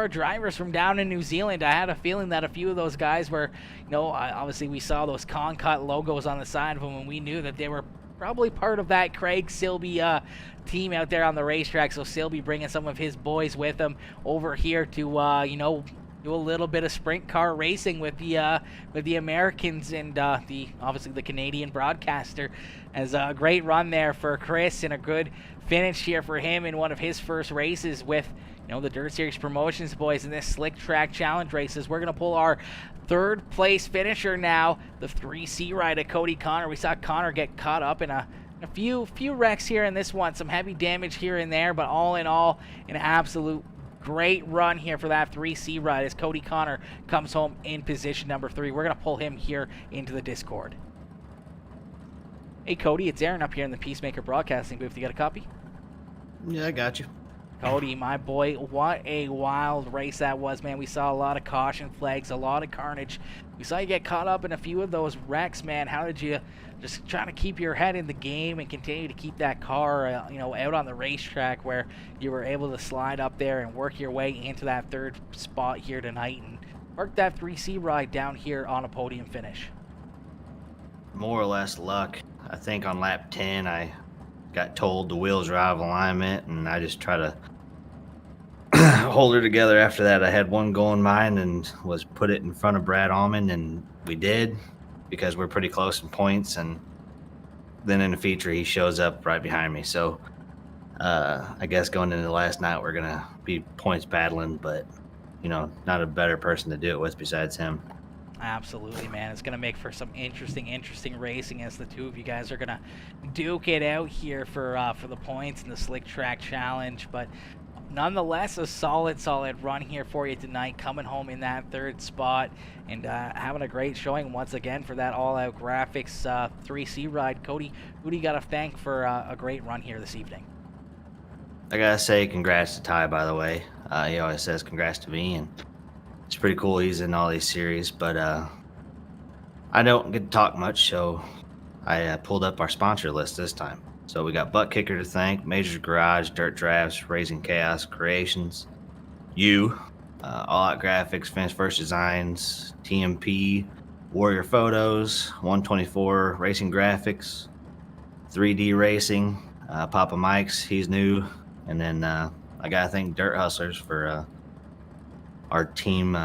drivers from down in New Zealand. I had a feeling that a few of those guys were, obviously we saw those Concut logos on the side of them, and we knew that they were probably part of that Craig Silby team out there on the racetrack. So Silby bringing some of his boys with him over here to, do a little bit of sprint car racing with the Americans and obviously the Canadian broadcaster. As a great run there for Chris and a good finish here for him in one of his first races with the Dirt Series Promotions boys in this Slick Track Challenge races. We're gonna pull our third place finisher now, the 3C ride of Cody Connor. We saw Connor get caught up in a few wrecks here in this one, some heavy damage here and there, but all in all, an absolute great run here for that 3C ride as Cody Connor comes home in position number 3. We're going to pull him here into the Discord. Hey, Cody, it's Aaron up here in the Peacemaker Broadcasting booth. You got a copy? Yeah, I got you. Cody, my boy, what a wild race that was, man. We saw a lot of caution flags, a lot of carnage. We saw you get caught up in a few of those wrecks, man. How did you just try to keep your head in the game and continue to keep that car, out on the racetrack where you were able to slide up there and work your way into that third spot here tonight and work that 3C ride down here on a podium finish? More or less luck. I think on lap 10, I got told the wheels are out of alignment, and I just try to hold her together. After that, I had one go in mine and was put it in front of Brad Almond, and we did because we're pretty close in points. And then in the feature, he shows up right behind me. So I guess going into the last night, we're gonna be points battling, but not a better person to do it with besides him. Absolutely, man. It's going to make for some interesting racing as the two of you guys are going to duke it out here for the points in the Slick Track Challenge. But nonetheless, a solid run here for you tonight, coming home in that third spot and having a great showing once again for that All-Out Graphics 3C ride. Cody, who do you got to thank for a great run here this evening? I gotta say congrats to Ty, by the way. He always says congrats to me, and it's pretty cool he's in all these series, but I don't get to talk much, so I pulled up our sponsor list this time. So we got Butt Kicker to thank, Major's Garage, Dirt Drafts, Raising Chaos Creations, All Out Graphics, Finish First Designs, TMP, Warrior Photos, 124 Racing Graphics, 3D Racing, Papa Mike's, he's new, and then I gotta thank Dirt Hustlers for our team,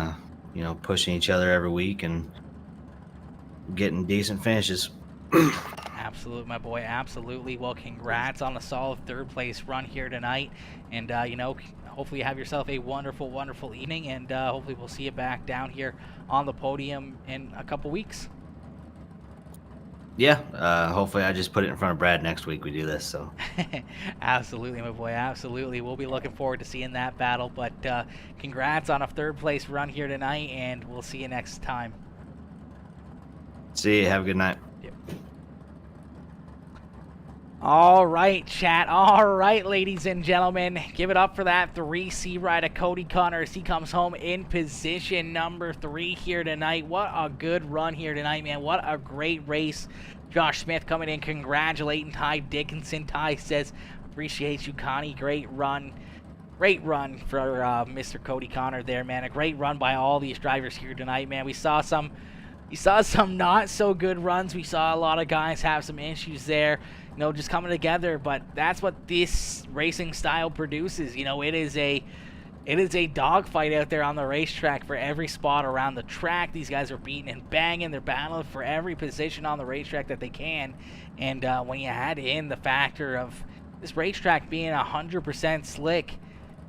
pushing each other every week and getting decent finishes. Absolutely, my boy. Absolutely. Well, congrats on a solid third place run here tonight. And, hopefully you have yourself a wonderful evening. And hopefully we'll see you back down here on the podium in a couple weeks. Yeah, hopefully I just put it in front of Brad next week we do this. So Absolutely, my boy. Absolutely. We'll be looking forward to seeing that battle. But congrats on a third place run here tonight, and we'll see you next time. See you. Have a good night. All right, chat. All right, ladies and gentlemen. Give it up for that 3C rider, Cody Connors. He comes home in position number 3 here tonight. What a good run here tonight, man. What a great race. Josh Smith coming in, congratulating Ty Dickinson. Ty says, appreciate you, Connie. Great run. Great run for Mr. Cody Connor there, man. A great run by all these drivers here tonight, man. We saw some not so good runs. We saw a lot of guys have some issues there, you know, just coming together. But that's what this racing style produces. You know, it is a dogfight out there on the racetrack for every spot around the track. These guys are beating and banging. They're battling for every position on the racetrack that they can. And when you add in the factor of this racetrack being 100% slick,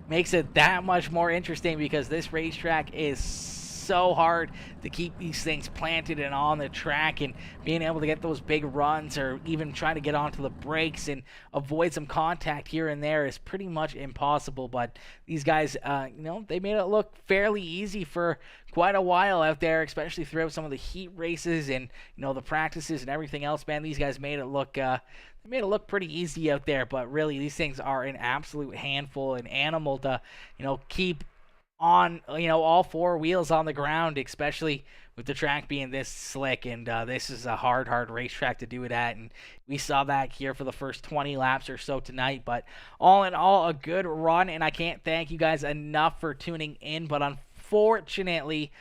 makes it that much more interesting, because this racetrack is so hard to keep these things planted and on the track, and being able to get those big runs or even trying to get onto the brakes and avoid some contact here and there is pretty much impossible. But these guys, you know, they made it look fairly easy for quite a while out there, especially throughout some of the heat races and, you know, the practices and everything else, man. These guys made it look pretty easy out there. But really, these things are an absolute handful, an animal to, you know, keep on, you know, all 4 wheels on the ground, especially with the track being this slick. And this is a hard racetrack to do it at, and we saw that here for the first 20 laps or so tonight. But all in all, a good run, and I can't thank you guys enough for tuning in. But unfortunately,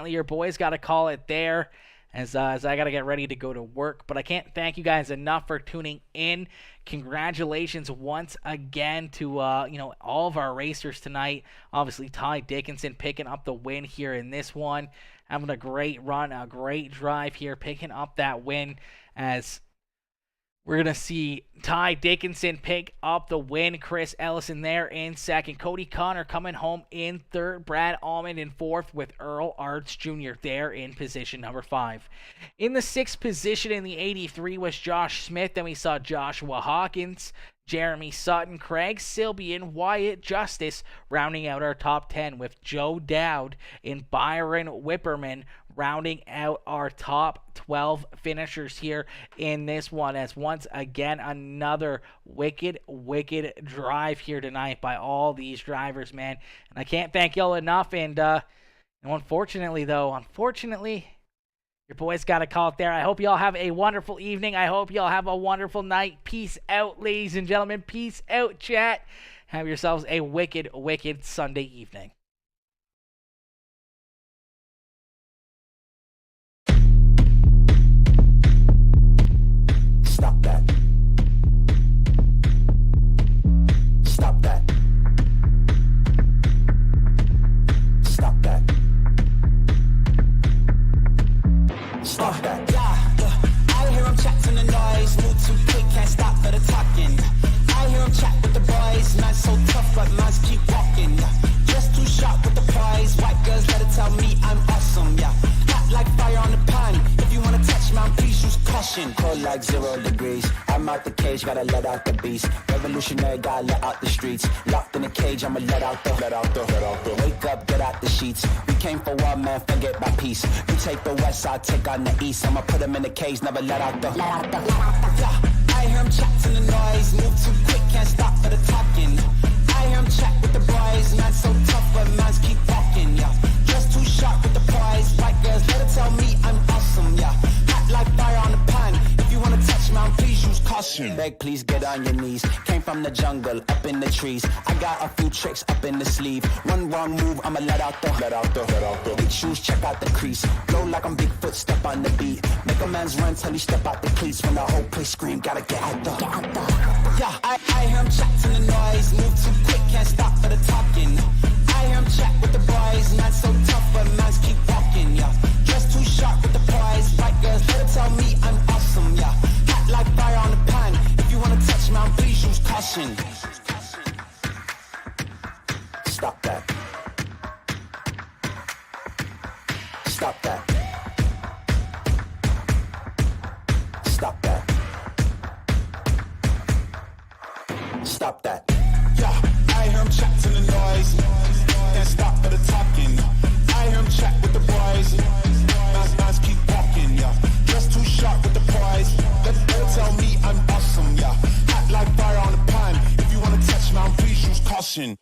your boys got to call it there, as I got to get ready to go to work. But I can't thank you guys enough for tuning in. Congratulations once again to you know, all of our racers tonight. Obviously, Ty Dickinson picking up the win here in this one, having a great run, a great drive here, picking up that win, as we're going to see Ty Dickinson pick up the win. Chris Ellison there in second. Cody Connor coming home in third. Brad Almond in fourth, with Earl Arts Jr. there in position number 5. In the 6th position in the 83 was Josh Smith. Then we saw Joshua Hawkins, Jeremy Sutton, Craig Silbian, Wyatt Justice rounding out our top 10, with Joe Dowd and Byron Whipperman rounding out our top 12 finishers here in this one. As once again, another wicked drive here tonight by all these drivers, man. And I can't thank y'all enough. And unfortunately, your boys got to call it there. I hope y'all have a wonderful evening. I hope y'all have a wonderful night. Peace out, ladies and gentlemen. Peace out, chat. Have yourselves a wicked Sunday evening. Stop that. Stop that. Stop that. Stop that. Yeah, I hear him chatting the noise. Move too quick, can't stop for the talking. I hear him chat with the boys. Man's so tough, but man's keep walking. Yeah, just too sharp with the prize. White girls better tell me I'm awesome. Yeah, hot like fire on the pan. If you wanna touch me, please use caution. Cold like 0 degrees. I'm out the cage, gotta let out the beast. Revolutionary, gotta let out the streets. Locked in a cage, I'ma let out the. Wake up, get out the sheets. We came for war, man, forget my peace. You take the west, I'll take on the east. I'ma put them in the cage, never let out the. Yeah, I hear him chatting the noise. Move too quick, can't stop for the talking. I hear him chat with the boys. Man's so tough, but man's keep walking. Yeah, just too sharp with the prize. White girls, let her tell me I'm awesome. Yeah, hot like fire on the pan. If you wanna touch me, please use caution. Beg, please get on your knees. Came from the jungle, up in the trees. I got a few tricks up in the sleeve. One wrong move, I'ma let out the. Big shoes, check out the crease. Blow like I'm Bigfoot, step on the beat. Make a man's run till he step out the cleats. When the whole place scream, gotta get out the. Yeah, I hear him chatting the noise. Move too quick, can't stop for the talking. I hear him chat with the boys. Man's so tough, but man's keep walking. Yeah, just too sharp with the prize. White girls, let her tell me I'm awesome. Yeah, hot like fire on the pan. If you wanna touch me, please use caution. Stop that. Stop that. Stop that. Stop that. Yeah, I hear him chatting the noise. Can't stop for the talking. I hear him chat with the boys. Man's keep walking, yeah. action.